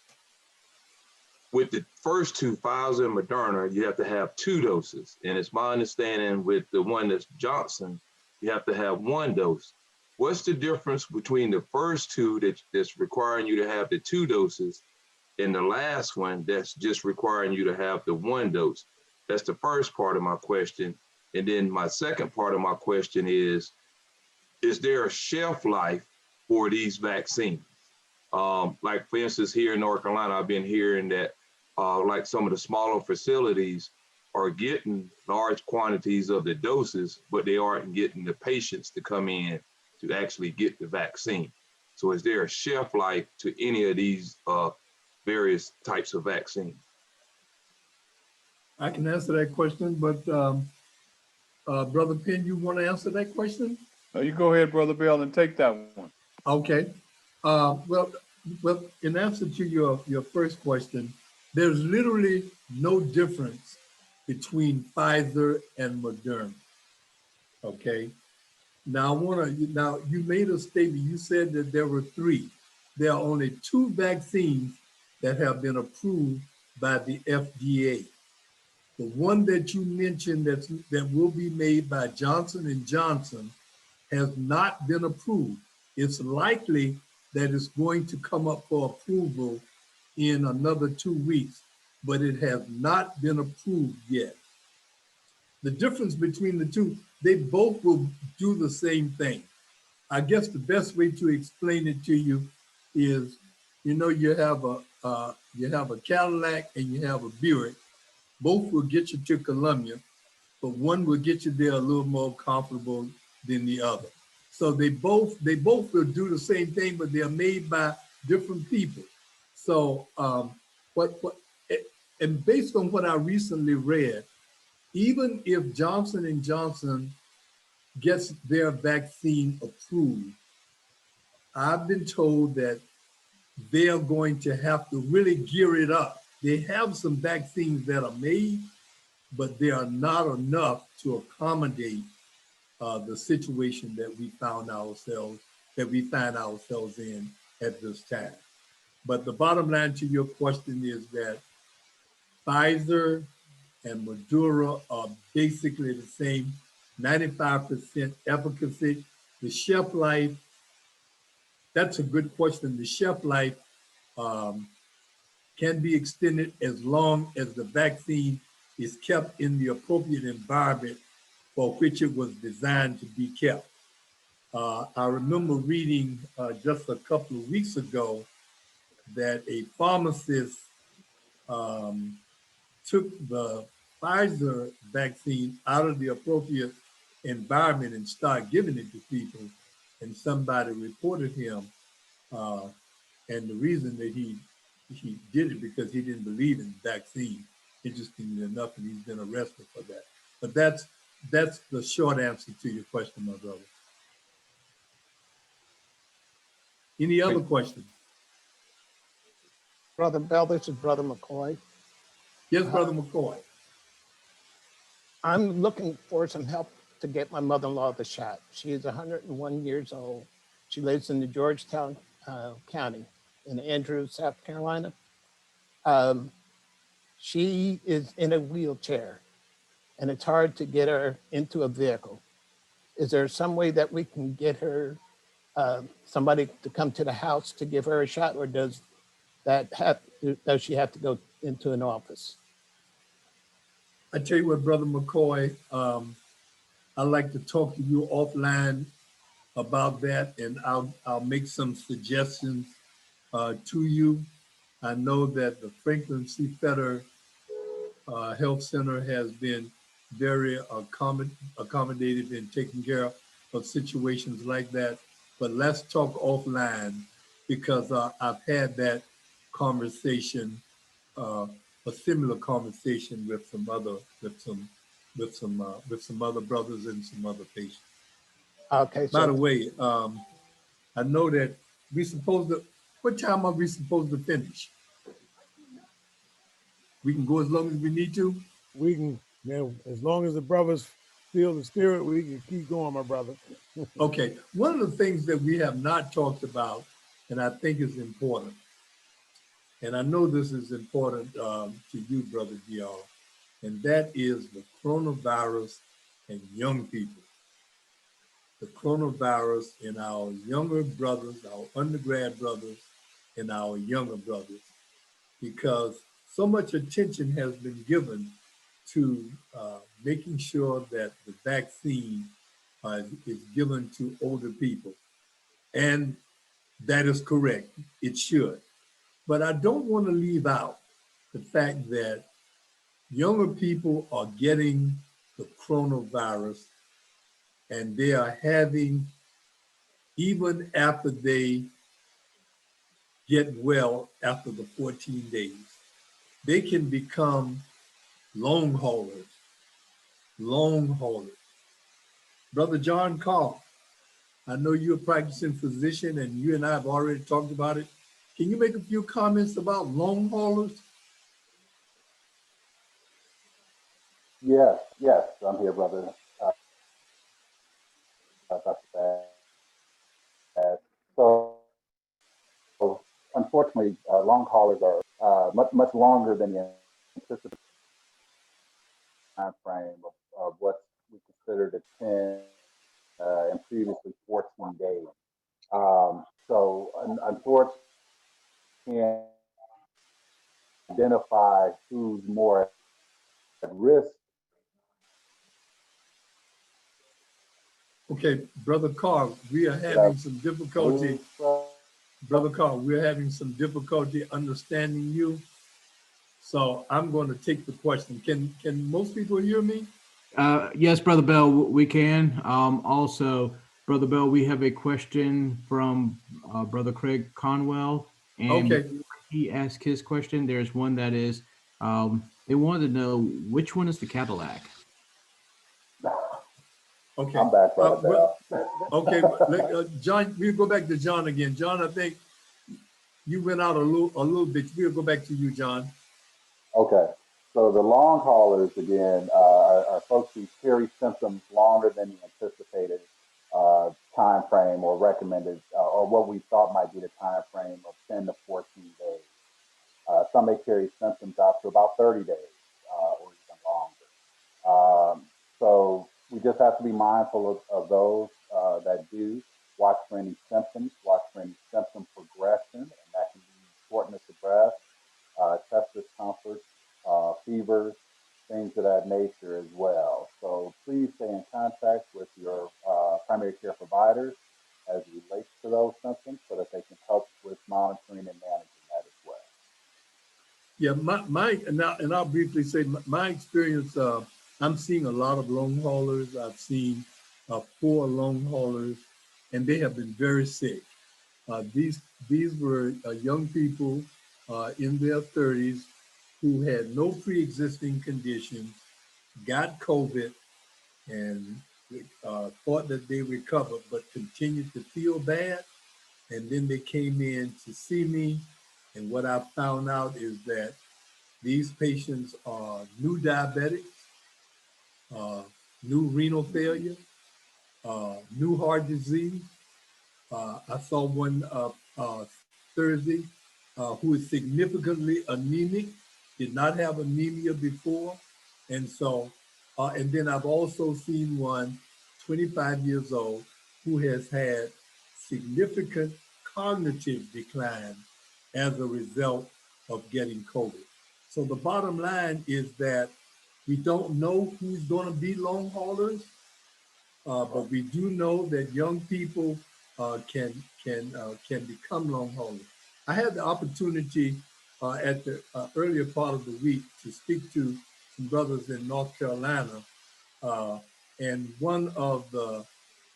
with the first 2, Pfizer and Moderna, you have to have 2 doses. And it's my understanding with the one that's Johnson, you have to have 1 dose. What's the difference between the first 2 that's requiring you to have the 2 doses and the last one that's just requiring you to have the 1 dose? That's the first part of my question. And then my second part of my question is there a shelf life for these vaccines? Like for instance, here in North Carolina, I've been hearing that like some of the smaller facilities are getting large quantities of the doses, but they aren't getting the patients to come in to actually get the vaccine. So is there a shelf life to any of these various types of vaccines? I can answer that question, but Brother Penn, you want to answer that question? You go ahead, Brother Bell, and take that one. Okay. Well, in answer to your first question, there's literally no difference between Pfizer and Moderna. Okay. Now you made a statement. You said that there were 3. There are only 2 vaccines that have been approved by the FDA. The one that you mentioned that will be made by Johnson & Johnson has not been approved. It's likely that it's going to come up for approval in another 2 weeks, but it has not been approved yet. The difference between the two, they both will do the same thing. I guess the best way to explain it to you is, you know, you have a Cadillac and you have a Buick. Both will get you to Columbia, but one will get you there a little more comfortable than the other. So they both will do the same thing, but they're made by different people. So and based on what I recently read, even if Johnson & Johnson gets their vaccine approved, I've been told that they're going to have to really gear it up. They have some vaccines that are made, but they are not enough to accommodate the situation that we find ourselves in at this time. But the bottom line to your question is that Pfizer and Moderna are basically the same, 95% efficacy. The shelf life, that's a good question. The shelf life can be extended as long as the vaccine is kept in the appropriate environment for which it was designed to be kept. I remember reading just a couple of weeks ago that a pharmacist took the Pfizer vaccine out of the appropriate environment and started giving it to people, and somebody reported him. And the reason that he did it because he didn't believe in vaccine, interestingly enough, and he's been arrested for that. But that's the short answer to your question, my brother. Any other questions? Brother Bell, this is Brother McCoy. Yes, Brother McCoy. I'm looking for some help to get my mother-in-law the shot. She is 101 years old. She lives in the Georgetown County in Andrews, South Carolina. She is in a wheelchair and it's hard to get her into a vehicle. Is there some way that we can get her, somebody to come to the house to give her a shot, or does she have to go into an office? I tell you what, Brother McCoy, I'd like to talk to you offline about that, and I'll make some suggestions to you. I know that the Franklin C. Fetter Health Center has been very accommodative in taking care of situations like that. But let's talk offline, because I've had that conversation, a similar conversation with some other brothers and some other patients. Okay. By the way, I know that what time are we supposed to finish? We can go as long as we need to. We can, man, as long as the brothers feel the spirit, we can keep going, my brother. Okay. One of the things that we have not talked about, and I think is important, and I know this is important to you, Brother DR, and that is the coronavirus and young people. The coronavirus in our younger brothers, our undergrad brothers, and our younger brothers, because so much attention has been given to making sure that the vaccine is given to older people. And that is correct, it should. But I don't want to leave out the fact that younger people are getting the coronavirus and they are having, even after they get well after the 14 days, they can become long haulers. Brother John Carl, I know you're a practicing physician and you and I have already talked about it. Can you make a few comments about long haulers? Yes, I'm here, brother. Dr. Bass. So unfortunately, long haulers are much longer than you anticipate. frame of what we considered a 10 and previously 14 days. So unfortunately, can't identify who's more at risk. Okay, Brother Carr, we are having some difficulty. Brother Carr, we're having some difficulty understanding you. So I'm going to take the question. Can most people hear me? Yes, Brother Bell, we can. Also, Brother Bell, we have a question from Brother Craig Conwell. And Okay. before he asked his question, there's one that is, they wanted to know which one is the Cadillac? Okay. I'm back, Brother Bell. Okay, John, we'll go back to John again. John, I think you went out a little bit. We'll go back to you, John. Okay. So the long haulers, again, are folks who carry symptoms longer than the anticipated time frame or recommended, or what we thought might be the time frame of 10 to 14 days. Some may carry symptoms out to about 30 days or even longer. So we just have to be mindful of those that do. Watch for any symptoms, watch for any symptom progression, and that can be shortness of breath, chest discomfort, fevers, things of that nature as well. So please stay in contact with your primary care providers as it relates to those symptoms so that they can help with monitoring and managing that as well. Yeah, and I'll briefly say my experience. I'm seeing a lot of long haulers. I've seen 4 long haulers, and they have been very sick. These were young people in their 30s who had no pre-existing conditions, got COVID, and thought that they recovered, but continued to feel bad. And then they came in to see me, and what I found out is that these patients are new diabetics, new renal failure, new heart disease. I saw one Thursday who is significantly anemic, did not have anemia before. And so, and then I've also seen one 25 years old who has had significant cognitive decline as a result of getting COVID. So the bottom line is that we don't know who's going to be long haulers, but we do know that young people can become long haulers. I had the opportunity at the earlier part of the week to speak to some brothers in North Carolina, and one of the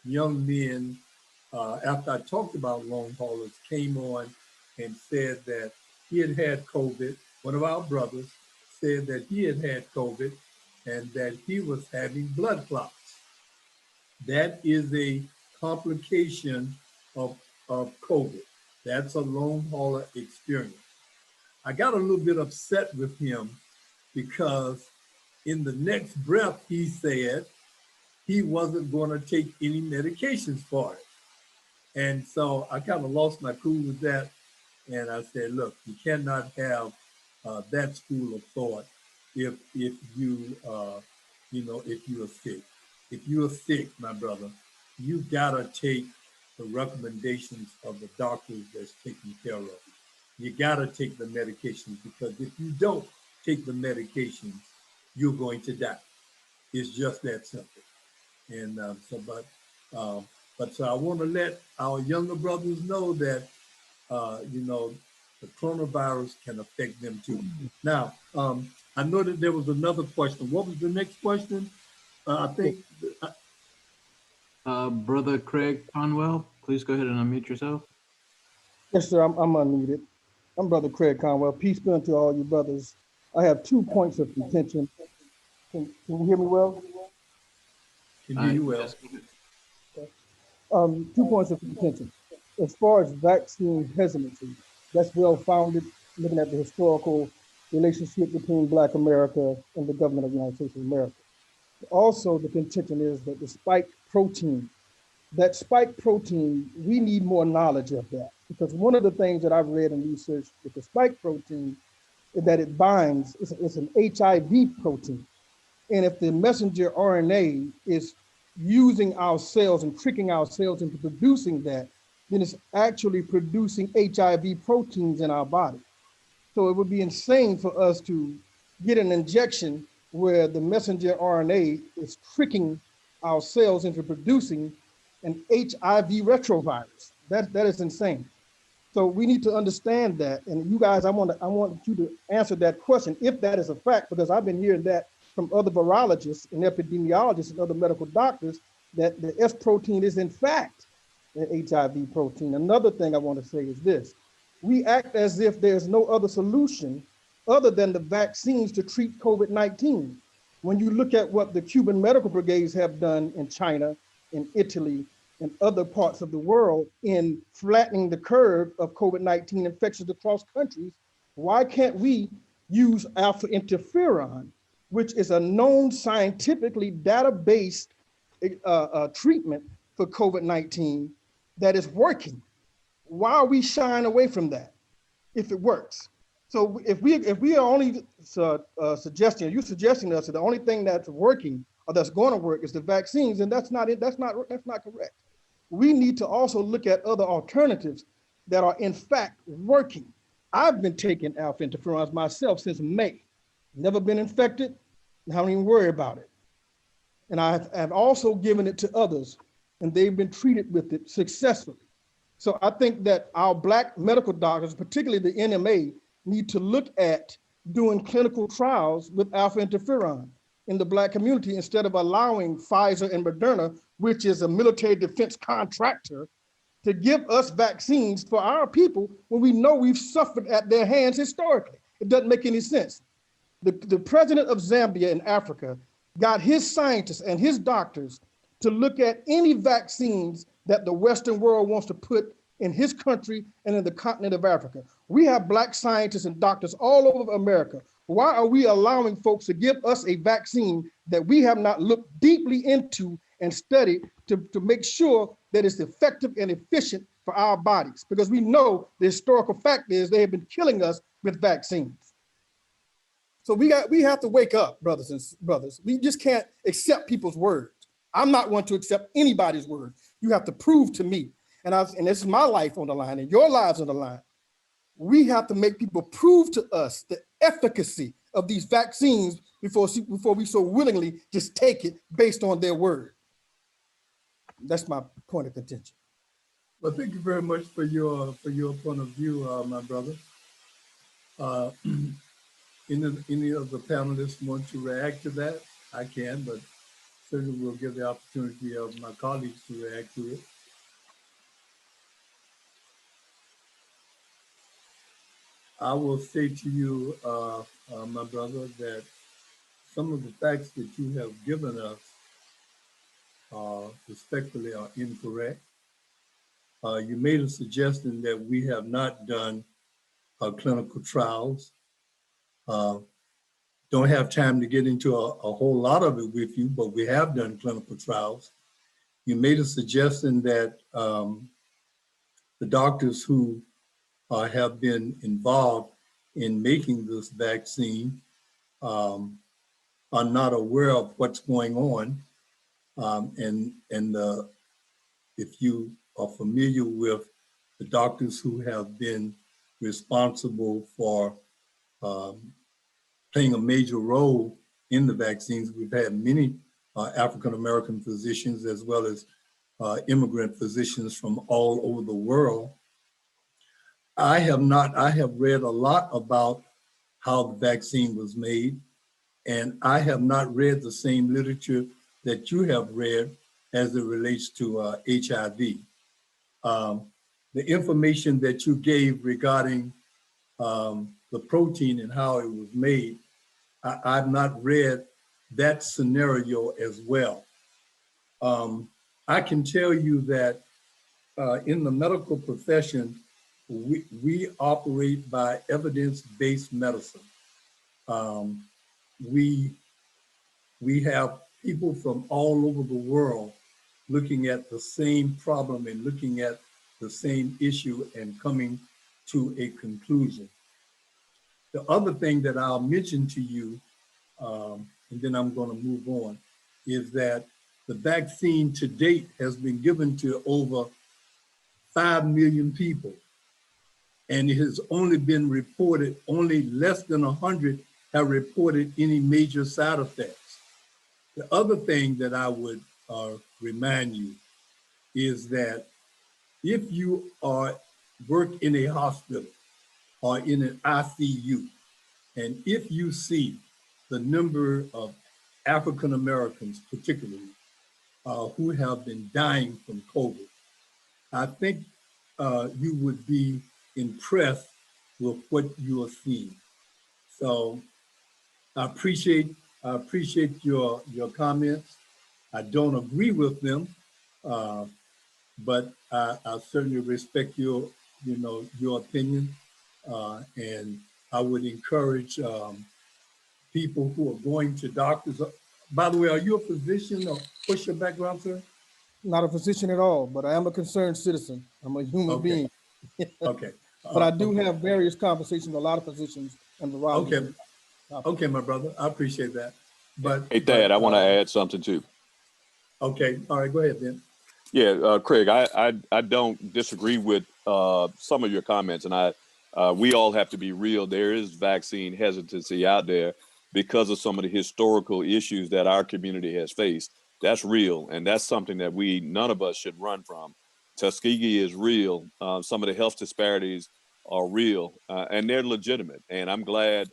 young men, after I talked about long haulers, came on and said that he had had COVID. One of our brothers said that he had had COVID and that he was having blood clots. That is a complication of COVID. That's a long hauler experience. I got a little bit upset with him because in the next breath, he said he wasn't going to take any medications for it. And so I kind of lost my cool with that. And I said, look, you cannot have that school of thought if you, if you are sick. If you are sick, my brother, you gotta take the recommendations of the doctors that's taking care of you. You gotta take the medications, because if you don't take the medications, you're going to die. It's just that simple. And so I want to let our younger brothers know that the coronavirus can affect them too. Now, I know that there was another question. What was the next question? I think. Brother Craig Conwell, please go ahead and unmute yourself. Yes, sir, I'm unmuted. I'm Brother Craig Conwell. Peace be unto all you brothers. I have 2 points of contention. Can you hear me well? Can hear you well. Yes. 2 points of contention. As far as vaccine hesitancy, that's well founded, looking at the historical relationship between Black America and the government of the United States of America. Also, the contention is that the spike protein, we need more knowledge of that, because one of the things that I've read and researched with the spike protein is that it binds, it's an HIV protein. And if the messenger RNA is using our cells and tricking our cells into producing that, then it's actually producing HIV proteins in our body. So it would be insane for us to get an injection where the messenger RNA is tricking our cells into producing an HIV retrovirus. That is insane. So we need to understand that. And you guys, I want you to answer that question, if that is a fact, because I've been hearing that from other virologists and epidemiologists and other medical doctors, that the S protein is in fact an HIV protein. Another thing I want to say is this: we act as if there's no other solution other than the vaccines to treat COVID-19. When you look at what the Cuban medical brigades have done in China, in Italy, and other parts of the world in flattening the curve of COVID-19 infections across countries, why can't we use alpha interferon, which is a known scientifically data-based treatment for COVID-19 that is working? Why are we shying away from that if it works? So if we are only suggesting, you're suggesting to us that the only thing that's working or that's going to work is the vaccines, and that's not it. That's not correct. We need to also look at other alternatives that are in fact working. I've been taking alpha interferons myself since May. Never been infected, don't even worry about it. And I've also given it to others, and they've been treated with it successfully. So I think that our Black medical doctors, particularly the NMA, need to look at doing clinical trials with alpha interferon in the Black community instead of allowing Pfizer and Moderna, which is a military defense contractor, to give us vaccines for our people when we know we've suffered at their hands historically. It doesn't make any sense. The president of Zambia in Africa got his scientists and his doctors to look at any vaccines that the Western world wants to put in his country and in the continent of Africa. We have Black scientists and doctors all over America. Why are we allowing folks to give us a vaccine that we have not looked deeply into and studied to make sure that it's effective and efficient for our bodies? Because we know the historical fact is they have been killing us with vaccines. So we have to wake up, brothers and brothers. We just can't accept people's words. I'm not one to accept anybody's word. You have to prove to me, and this is my life on the line and your lives on the line. We have to make people prove to us the efficacy of these vaccines before we so willingly just take it based on their word. That's my point of contention. Well, thank you very much for your point of view, my brother. Any of the panelists want to react to that? I can, but certainly we'll give the opportunity of my colleagues to react to it. I will say to you, my brother, that some of the facts that you have given us respectfully are incorrect. You made a suggestion that we have not done clinical trials. Don't have time to get into a whole lot of it with you, but we have done clinical trials. You made a suggestion that the doctors who have been involved in making this vaccine are not aware of what's going on. If you are familiar with the doctors who have been responsible for playing a major role in the vaccines, we've had many African-American physicians as well as immigrant physicians from all over the world. I have read a lot about how the vaccine was made, and I have not read the same literature that you have read as it relates to HIV. The information that you gave regarding the protein and how it was made, I've not read that scenario as well. I can tell you that in the medical profession, we operate by evidence-based medicine. We have people from all over the world looking at the same problem and looking at the same issue and coming to a conclusion. The other thing that I'll mention to you and then I'm going to move on, is that the vaccine to date has been given to over 5 million people, and it has only been reported, only less than 100 have reported any major side effects. The other thing that I would remind you is that if you work in a hospital or in an ICU, and if you see the number of African Americans, particularly, who have been dying from COVID, I think you would be impressed with what you are seeing. So I appreciate your comments. I don't agree with them, but I certainly respect your opinion, and I would encourage people who are going to doctors. By the way, are you a physician or what's your background, sir? Not a physician at all, but I am a concerned citizen. I'm a human Okay. being. Okay. But I do Okay. have various conversations with a lot of physicians and variety Okay. of topics. Okay, my brother. I appreciate that. Hey, Thad, I want to add something too. Okay. All right. Go ahead, then. Yeah, Craig, I don't disagree with some of your comments, and we all have to be real. There is vaccine hesitancy out there because of some of the historical issues that our community has faced. That's real, and that's something that none of us should run from. Tuskegee is real. Some of the health disparities are real, and they're legitimate. And I'm glad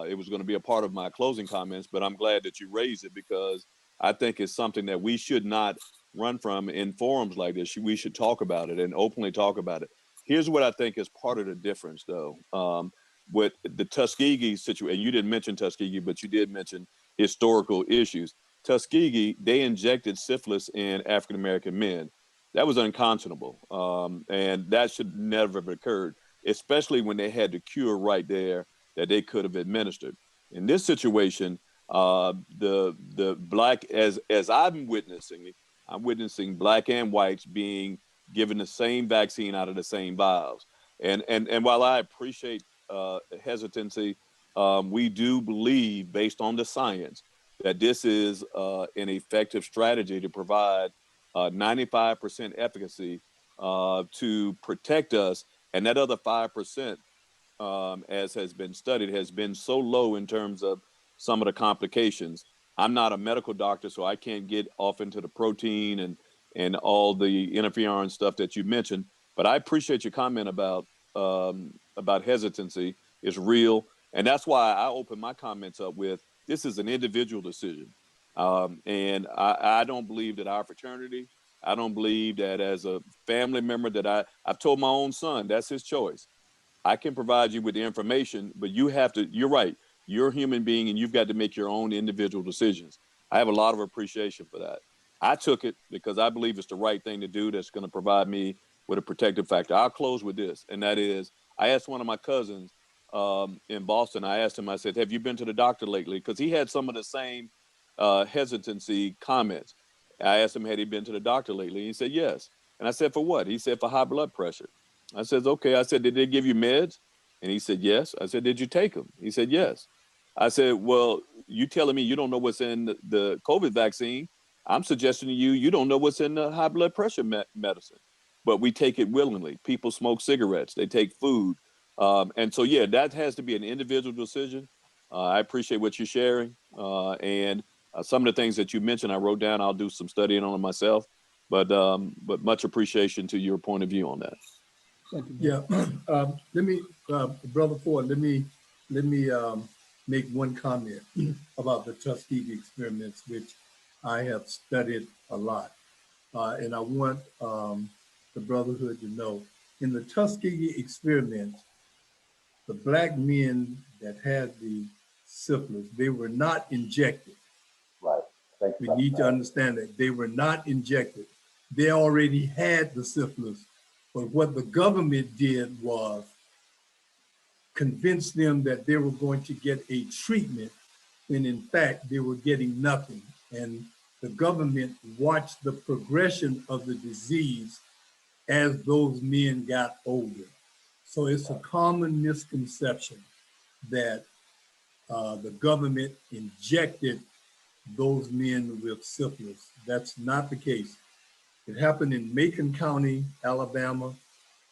it was going to be a part of my closing comments, but I'm glad that you raised it because I think it's something that we should not run from in forums like this. We should talk about it and openly talk about it. Here's what I think is part of the difference, though. With the Tuskegee situation, and you didn't mention Tuskegee, but you did mention historical issues. Tuskegee, they injected syphilis in African American men. That was unconscionable, and that should never have occurred, especially when they had the cure right there that they could have administered. In this situation, the black, as I'm witnessing black and whites being given the same vaccine out of the same vials. And while I appreciate hesitancy, we do believe, based on the science, that this is an effective strategy to provide 95% efficacy to protect us. And that other 5%, as has been studied, has been so low in terms of some of the complications. I'm not a medical doctor, so I can't get off into the protein and all the interferon stuff that you mentioned. But I appreciate your comment about hesitancy. It's real, and that's why I open my comments up with this is an individual decision, and I don't believe that our fraternity. I don't believe that as a family member that I've told my own son that's his choice. I can provide you with the information, but you're right. You're a human being and you've got to make your own individual decisions. I have a lot of appreciation for that. I took it because I believe it's the right thing to do that's going to provide me with a protective factor. I'll close with this, and that is I asked one of my cousins in Boston, I asked him, I said, have you been to the doctor lately? Because he had some of the same hesitancy comments. I asked him, had he been to the doctor lately? He said, yes. And I said, for what? He said, for high blood pressure. I said, okay. I said, did they give you meds? And he said, yes. I said, did you take them? He said, yes. I said, well, you telling me you don't know what's in the COVID vaccine. I'm suggesting to you, you don't know what's in the high blood pressure medicine, but we take it willingly. People smoke cigarettes, they take food. And so, yeah, that has to be an individual decision. I appreciate what you're sharing. And some of the things that you mentioned, I wrote down, I'll do some studying on it myself, but much appreciation to your point of view on that. Thank you. Yeah, let me, Brother Ford, let me make one comment about the Tuskegee experiments, which I have studied a lot. And I want the Brotherhood to know, in the Tuskegee experiments, the black men that had the syphilis, they were not injected. Right. Thanks, We Dr. need to Bell. understand that they were not injected. They already had the syphilis. But what the government did was convince them that they were going to get a treatment when in fact they were getting nothing. And the government watched the progression of the disease as those men got older. So it's a common misconception that the government injected those men with syphilis. That's not the case. It happened in Macon County, Alabama.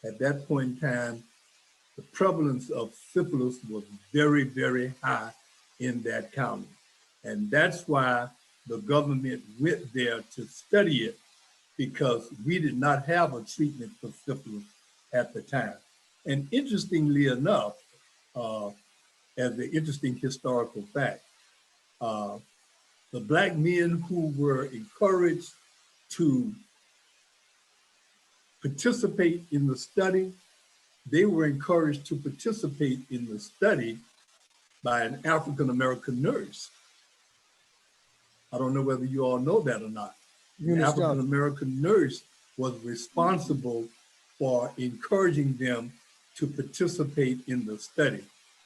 At that point in time, the prevalence of syphilis was very, very high in that county. And that's why the government went there to study it, because we did not have a treatment for syphilis at the time. And interestingly enough, as an interesting historical fact, the Black men who were encouraged to participate in the study, they were encouraged to participate in the study by an African-American nurse. I don't know whether you all know that or not. An African-American nurse was responsible for encouraging them to participate in the study.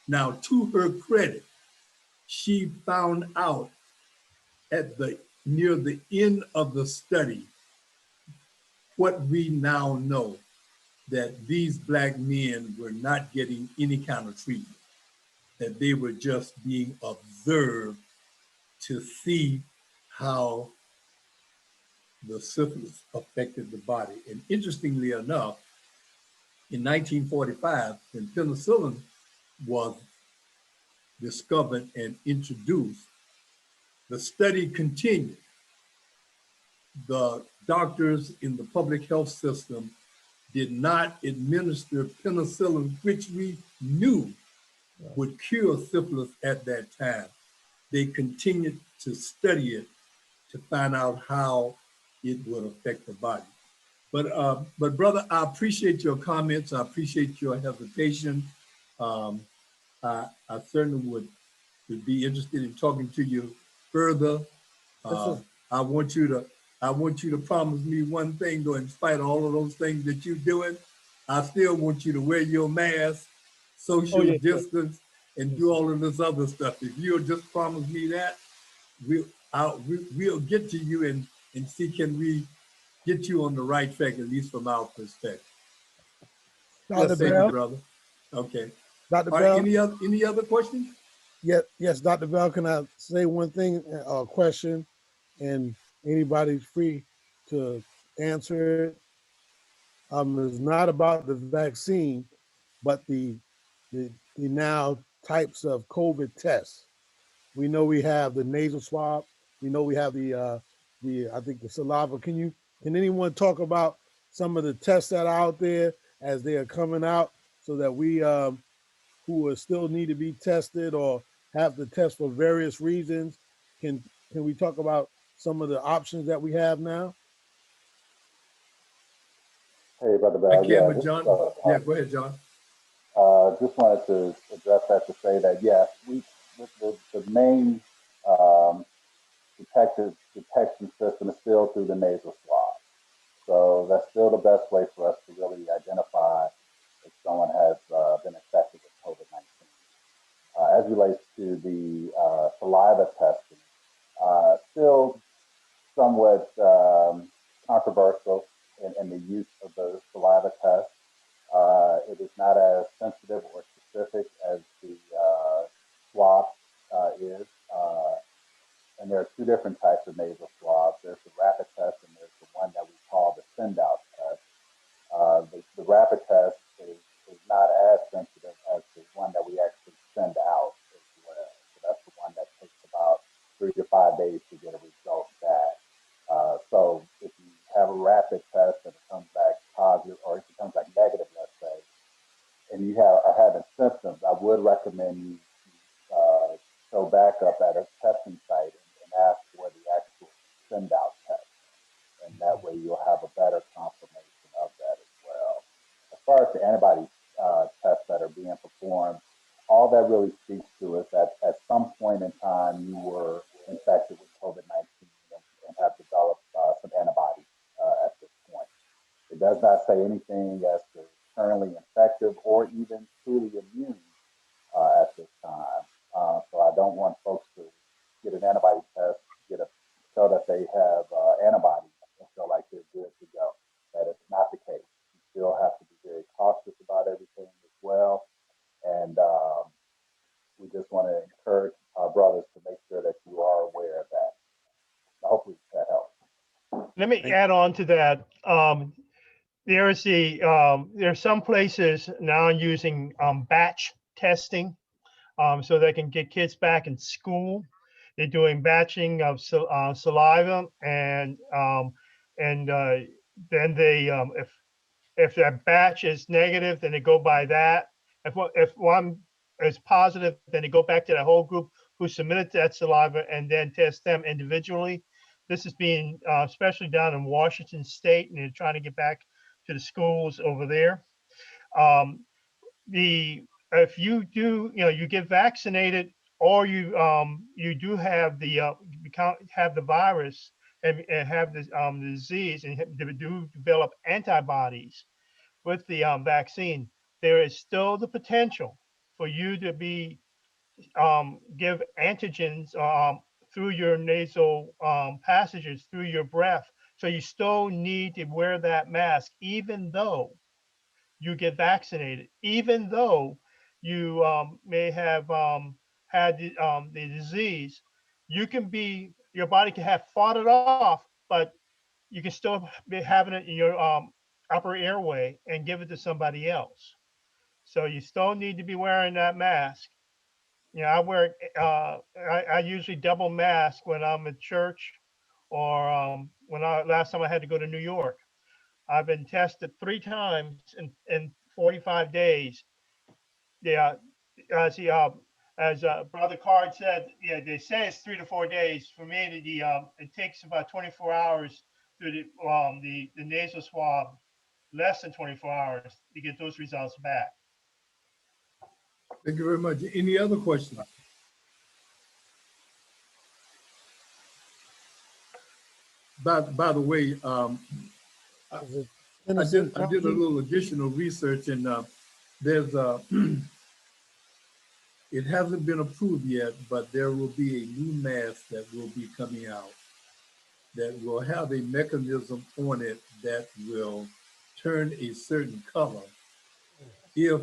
Now, to her credit, she found out near the end of the study what we now know, that these Black men were not getting any kind of treatment, that they were just being observed to see how the syphilis affected the body. And interestingly enough, in 1945, when penicillin was discovered and introduced, the study continued. The doctors in the public health system did not administer penicillin, which we knew would cure syphilis at that time. They continued to study it to find out how it would affect the body. But brother, I appreciate your comments. I appreciate your hesitation. I certainly would be interested in talking to you further. I want you to promise me one thing, though, in spite of all of those things that you're doing, I still want you to wear your mask, social distance, and do all of this other stuff. If you'll just promise me that, we'll get to you and see, can we get you on the right track, at least from our perspective. Dr. Thank Bell? you, brother. Okay. Dr. All Bell? right, any other questions? Yes, Dr. Bell, can I say one thing, a question, and anybody's free to answer it? It's not about the vaccine, but the now types of COVID tests. We know we have the nasal swab. We know we have the I think the saliva. Can anyone talk about some of the tests that are out there as they are coming out, so that we who are still need to be tested or have the test for various reasons, can we talk about some of the options that we have now? Hey, Brother I Bell. can, Yeah, but John, yeah, go ahead, John. just wanted to address that to say that, yes, the main um, detection system is still through the nasal swab. So that's still the best way for us to really identify if someone has been infected with COVID-19. As relates to the saliva testing, still somewhat controversial in the use of the saliva test. It is not as sensitive or specific as the swab is. And there are two different types of nasal swabs. There's the rapid test and there's the one that we call the send out test. The rapid test is not as sensitive as the one that we actually send out as well. So that's the one that takes about 3 to 5 days to get a result back. So if you have a rapid test and it comes back positive, or if it comes back negative, let's say, and you are having symptoms, I would recommend you show back up at a testing site and ask for the actual send out test. And that way you'll have a better confirmation of that as well. As far as the antibody tests that are being performed, all that really speaks to is that at some point in time you were infected with COVID-19 and have developed some antibodies at this point. It does not say anything as to currently infective or even truly immune at this time. So I don't want folks to get an antibody test, show that they have antibodies and feel like they're good to go. That is not the case. You still have to be very cautious about everything as well. And we just want to encourage our brothers to make sure that you are aware of that. let me add on to that. There's some places now using batch testing, so they can get kids back in school. They're doing batching of saliva, and then they if that batch is negative, then they go by that. If one is positive, then they go back to that whole group who submitted that saliva and then test them individually. This is being especially down in Washington State, and they're trying to get back to the schools over there. Um, if you do, you get vaccinated, or you do have have the virus and have this the disease, and do develop antibodies with the vaccine, there is still the potential for you to be give antigens through your nasal passages, through your breath. So you still need to wear that mask, even though you get vaccinated, even though you may have had the disease. Your body can have fought it off, but you can still be having it in your upper airway and give it to somebody else. So you still need to be wearing that mask. I usually double mask when I'm at church, or when last time I had to go to New York. I've been tested 3 times in 45 days. Yeah, see, as Brother Card said, yeah, they say it's 3 to 4 days. For me, it takes about 24 hours through the nasal swab, less than 24 hours to get those results back. Thank you very much. Any other questions? By the way, Is it I did a Johnson? little additional research, and there's it hasn't been approved yet, but there will be a new mask that will be coming out that will have a mechanism on it that will turn a certain color if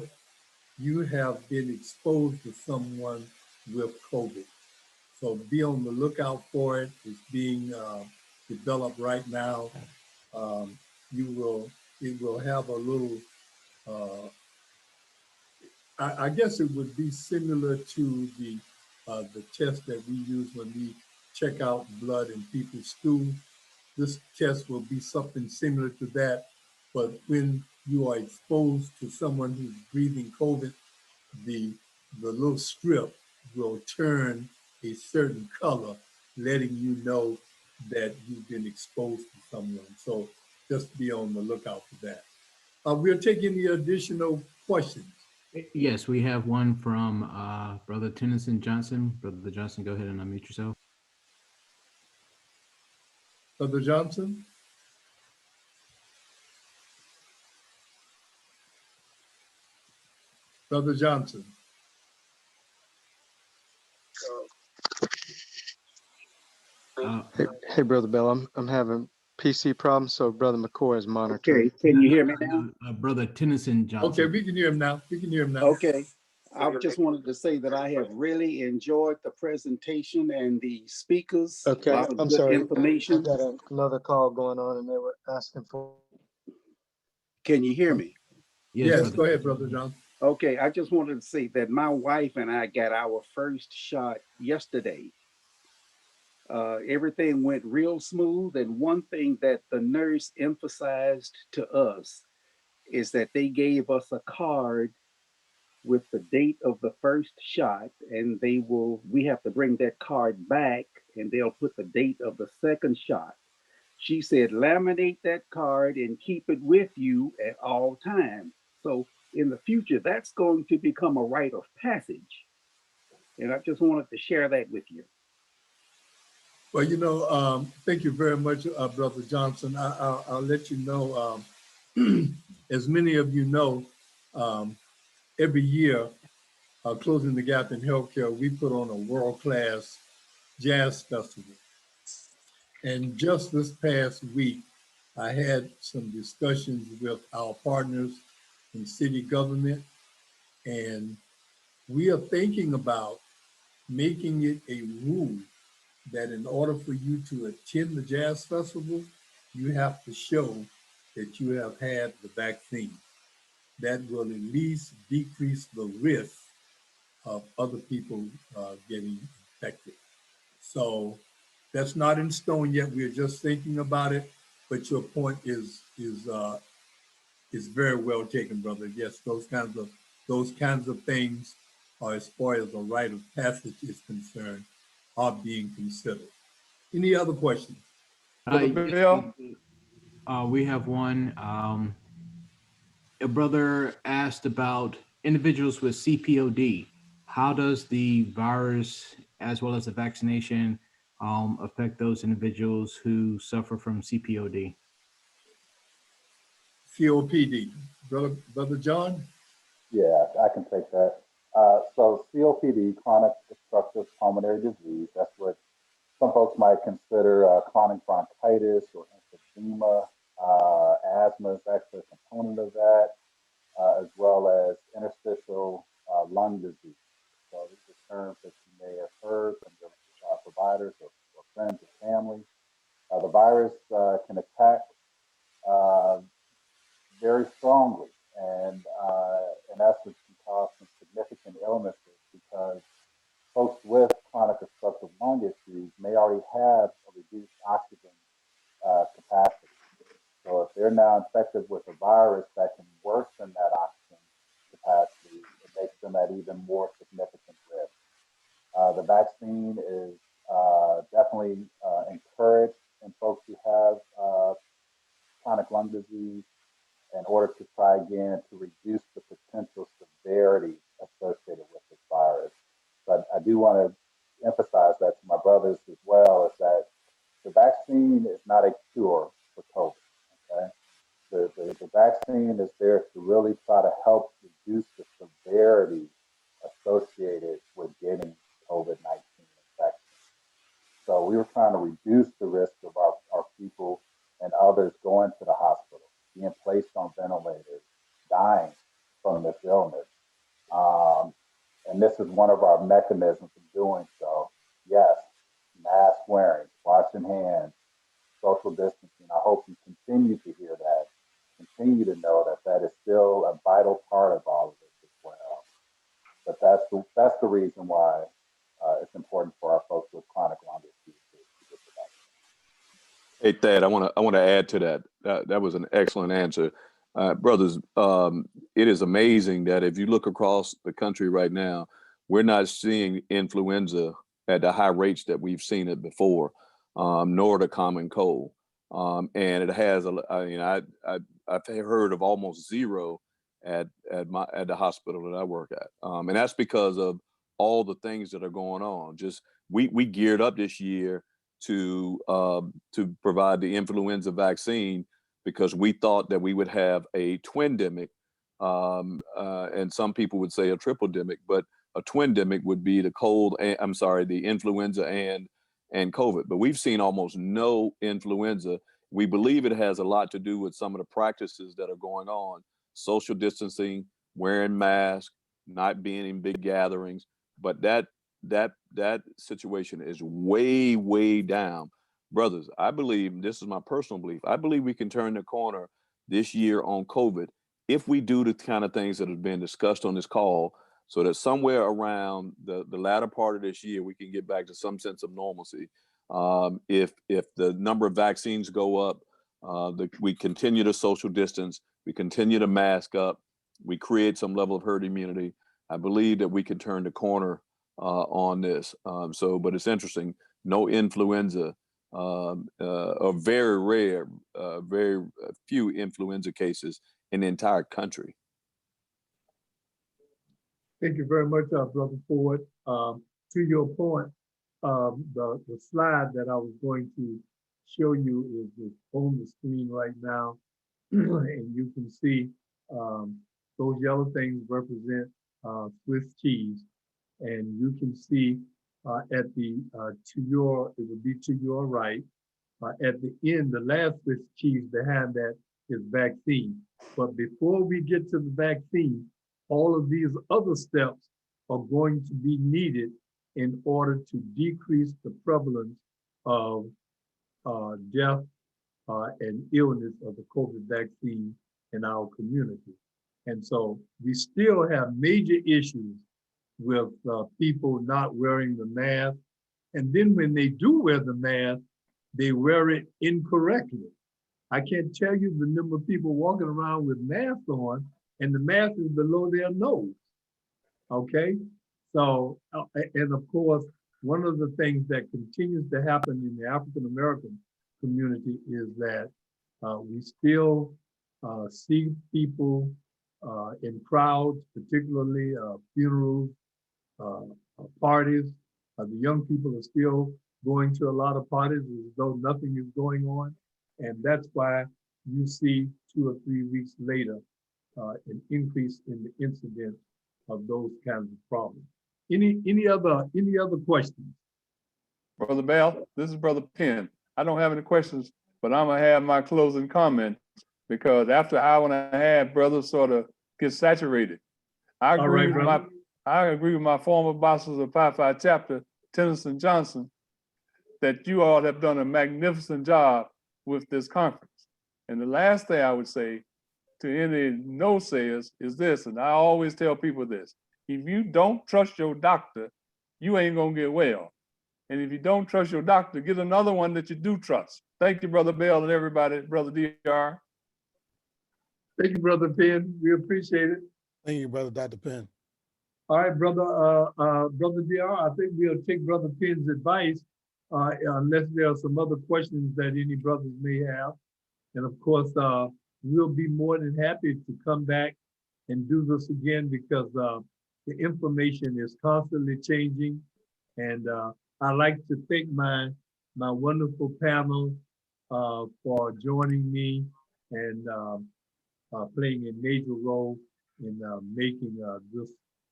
you have been exposed to someone with COVID. So be on the lookout for it. It's being developed right now. It will have a little, I guess it would be similar to the test that we use when we check out blood in people's stool. This test will be something similar to that, but when you are exposed to someone who's breathing COVID, the little strip will turn a certain color, letting you know that you've been exposed to someone. So just be on the lookout for that. We'll take any additional questions. Yes, we have one from Brother Tennyson Johnson. Brother Johnson, go ahead and unmute yourself. Brother Johnson? Brother Johnson? Hey, Brother Bell, I'm having PC problems, so Brother McCoy is monitoring. Okay, can you hear me now? Brother Tennyson Johnson. Okay, we can hear him now. We can hear him now. Okay, I just wanted to say that I have really enjoyed the presentation and the speakers. Okay, I'm sorry. Information. I got another call going on, and they were asking for. Can you hear me? Yes, go ahead, Brother Johnson. Okay, I just wanted to say that my wife and I got our first shot yesterday. Everything went real smooth, and one thing that the nurse emphasized to us is that they gave us a card with the date of the first shot, and we have to bring that card back, and they'll put the date of the second shot. She said, laminate that card and keep it with you at all times. So in the future, that's going to become a rite of passage. And I just wanted to share that with you. Well, thank you very much, Brother Johnson. I'll let you know, as many of you know, every year, Closing the Gap in Healthcare, we put on a world-class jazz festival. And just this past week, I had some discussions with our partners in city government, and we are thinking about making it a rule that in order for you to attend the jazz festival, you have to show that you have had the vaccine. That will at least decrease the risk of other people getting infected. So that's not in stone yet. We're just thinking about it. But your point is very well taken, brother. Yes, those kinds of things, as far as the rite of passage is concerned, are being considered. Any other questions? Brother Yes, Bill? we have one. A brother asked about individuals with CPOD. How does the virus, as well as the vaccination, affect those individuals who suffer from CPOD? COPD, brother John. Yeah, I can take that. So COPD, chronic obstructive pulmonary disease, that's what some folks might consider chronic bronchitis or emphysema. Asthma is actually a component of that, as well as interstitial lung disease. So these are terms that you may have heard from your providers or friends or family. The virus can attack uh, very strongly, and in essence, can cause some significant illnesses because folks with chronic obstructive lung issues may already have a reduced oxygen capacity. So if they're now infected with a virus that can worsen that oxygen capacity, it makes them at even more significant risk. The vaccine is definitely encouraged in folks who have chronic lung disease in order to try again to reduce the potential severity associated with this virus. But I do want to emphasize that to my brothers as well, is that the vaccine is not a cure for COVID. Okay, the vaccine is there to really try to help reduce the severity associated with getting COVID-19 infection. So we were trying to reduce the risk of our people and others going to the hospital, being placed on ventilators, dying from this illness. Um, and this is one of our mechanisms of doing so. Yes, mask wearing, washing hands, social distancing. I hope you continue to hear that, continue to know that that is still a vital part of all of this as well. But that's the reason why it's important for our folks with chronic lung disease to get the vaccine. Hey, Thad, I want to add to that. That was an excellent answer. Brothers, it is amazing that if you look across the country right now, we're not seeing influenza at the high rates that we've seen it before, nor the common cold. And it has, I've heard of almost zero at the hospital that I work at. And that's because of all the things that are going on. Just we geared up this year to provide the influenza vaccine because we thought that we would have a twindemic, and some people would say a tripledemic, but a twindemic would be the influenza and COVID. But we've seen almost no influenza. We believe it has a lot to do with some of the practices that are going on: social distancing, wearing masks, not being in big gatherings. But that situation is way down. Brothers, I believe, this is my personal belief, I believe we can turn the corner this year on COVID if we do the kind of things that have been discussed on this call, so that somewhere around the latter part of this year we can get back to some sense of normalcy. If the number of vaccines go up, we continue to social distance, we continue to mask up, we create some level of herd immunity, I believe that we can turn the corner on this. But it's interesting, no influenza, or very rare, very few influenza cases in the entire country. Thank you very much, Brother Ford. To your point, the slide that I was going to show you is on the screen right now. And you can see those yellow things represent Swiss cheese. And you can see at the, it would be to your right, at the end, the last Swiss cheese behind that is vaccine. But before we get to the vaccine, all of these other steps are going to be needed in order to decrease the prevalence of death and illness of the COVID vaccine in our community. And so we still have major issues with people not wearing the mask. And then when they do wear the mask, they wear it incorrectly. I can't tell you the number of people walking around with masks on and the mask is below their nose. Okay? So, and of course, one of the things that continues to happen in the African American community is that we still see people in crowds, particularly funerals, parties. The young people are still going to a lot of parties as though nothing is going on. And that's why you see 2 or 3 weeks later an increase in the incidence of those kinds of problems. Any other questions? Brother Bell, this is Brother Penn. I don't have any questions, but I'm gonna have my closing comment because after an hour and a half, brothers sort of get saturated. I agree with my former bosses of Pi Phi chapter, Tennyson Johnson, that you all have done a magnificent job with this conference. And the last thing I would say to any no-sayers is this, and I always tell people this: if you don't trust your doctor, you ain't gonna get well. And if you don't trust your doctor, get another one that you do trust. Thank you, Brother Bell and everybody, Brother DR. Thank you, Brother Penn. We appreciate it. Thank you, Brother Dr. Penn. All right, Brother DR, I think we'll take Brother Penn's advice unless there are some other questions that any brothers may have. And of course, we'll be more than happy to come back and do this again because the information is constantly changing. And I'd like to thank my wonderful panel for joining me and playing a major role in making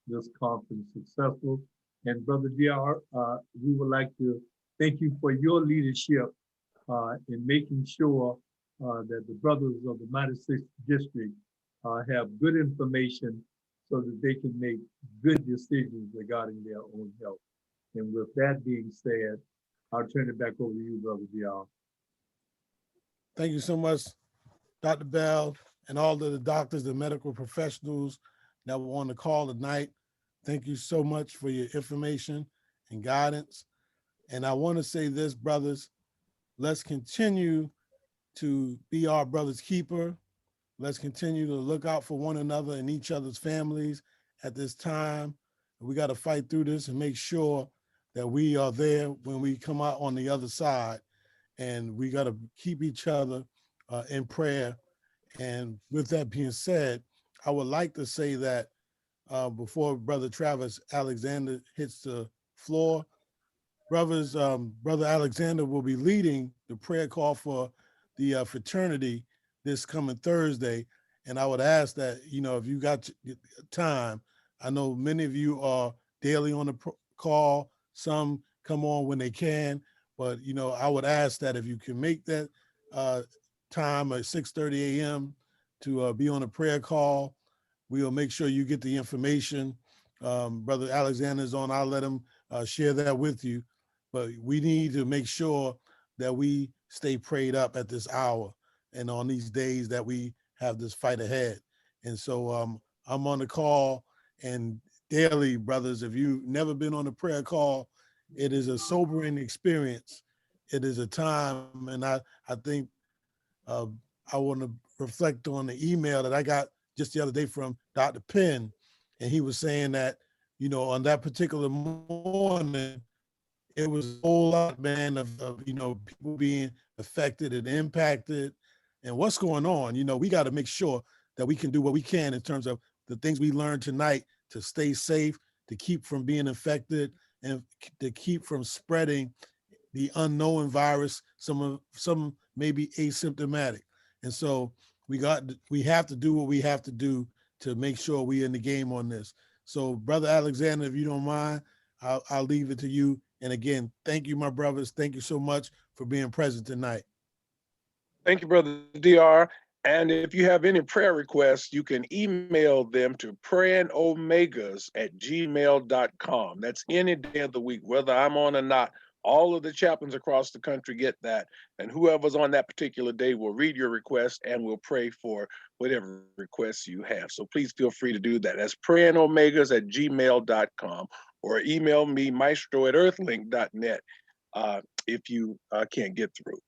this conference successful. And Brother DR, we would like to thank you for your leadership in making sure that the brothers of the Mighty Sixth District have good information so that they can make good decisions regarding their own health. And with that being said, I'll turn it back over to you, Brother DR. Thank you so much, Dr. Bell, and all of the doctors, the medical professionals that were on the call tonight. Thank you so much for your information and guidance. And I want to say this, brothers, let's continue to be our brother's keeper. Let's continue to look out for one another and each other's families at this time. We got to fight through this and make sure that we are there when we come out on the other side. And we got to keep each other in prayer. And with that being said, I would like to say that before Brother Travis Alexander hits the floor, Brother Alexander will be leading the prayer call for the fraternity this coming Thursday. And I would ask that, if you got time, I know many of you are daily on the call. Some come on when they can, but, I would ask that if you can make that time at 6:30 a.m. to be on a prayer call, we'll make sure you get the information. Brother Alexander's on, I'll let him share that with you. But we need to make sure that we stay prayed up at this hour and on these days that we have this fight ahead. And so I'm on the call, and daily, brothers, if you've never been on a prayer call, it is a sobering experience. It is a time, and I think I want to reflect on the email that I got just the other day from Dr. Penn, and he was saying that, on that particular morning, it was a whole lot, man, of people being affected and impacted. And what's going on? We got to make sure that we can do what we can in terms of the things we learned tonight to stay safe, to keep from being infected, and to keep from spreading the unknown virus. Some may be asymptomatic. And so we have to do what we have to do to make sure we're in the game on this. So Brother Alexander, if you don't mind, I'll leave it to you. And again, thank you, my brothers. Thank you so much for being present tonight. Thank you, Brother DR. And if you have any prayer requests, you can email them to prayingomegas@gmail.com. That's any day of the week, whether I'm on or not. All of the chaplains across the country get that. And whoever's on that particular day will read your request and will pray for whatever requests you have. So please feel free to do that. That's prayingomegas@gmail.com or email me maestro@earthlink.net if you can't get through.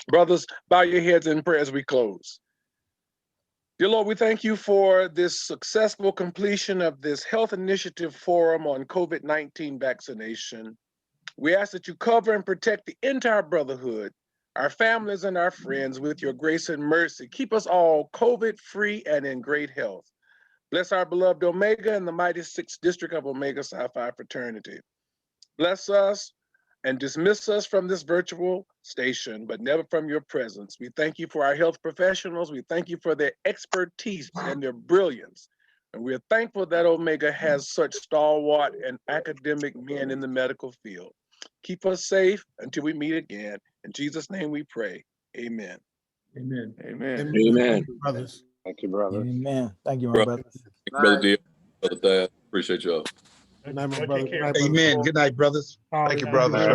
Brothers, bow your heads in prayer as we close. Dear Lord, we thank you for this successful completion of this health initiative forum on COVID-19 vaccination. We ask that you cover and protect the entire brotherhood, our families and our friends with your grace and mercy. Keep us all COVID-free and in great health. Bless our beloved Omega and the mighty 6th District of Omega Psi Phi Fraternity. Bless us and dismiss us from this virtual station, but never from your presence. We thank you for our health professionals. We thank you for their expertise and their brilliance. And we're thankful that Omega has such stalwart and academic men in the medical field. Keep us safe until we meet again. In Jesus' name we pray. Amen. Amen. Amen. Thank you, brothers. Thank you, brother. Amen. Thank you, my brother. Brother D, Brother Thad, appreciate y'all. Good night, my Y'all brother. take Good care. night, brother. Amen. Good night, brothers. All Thank you, right. brothers.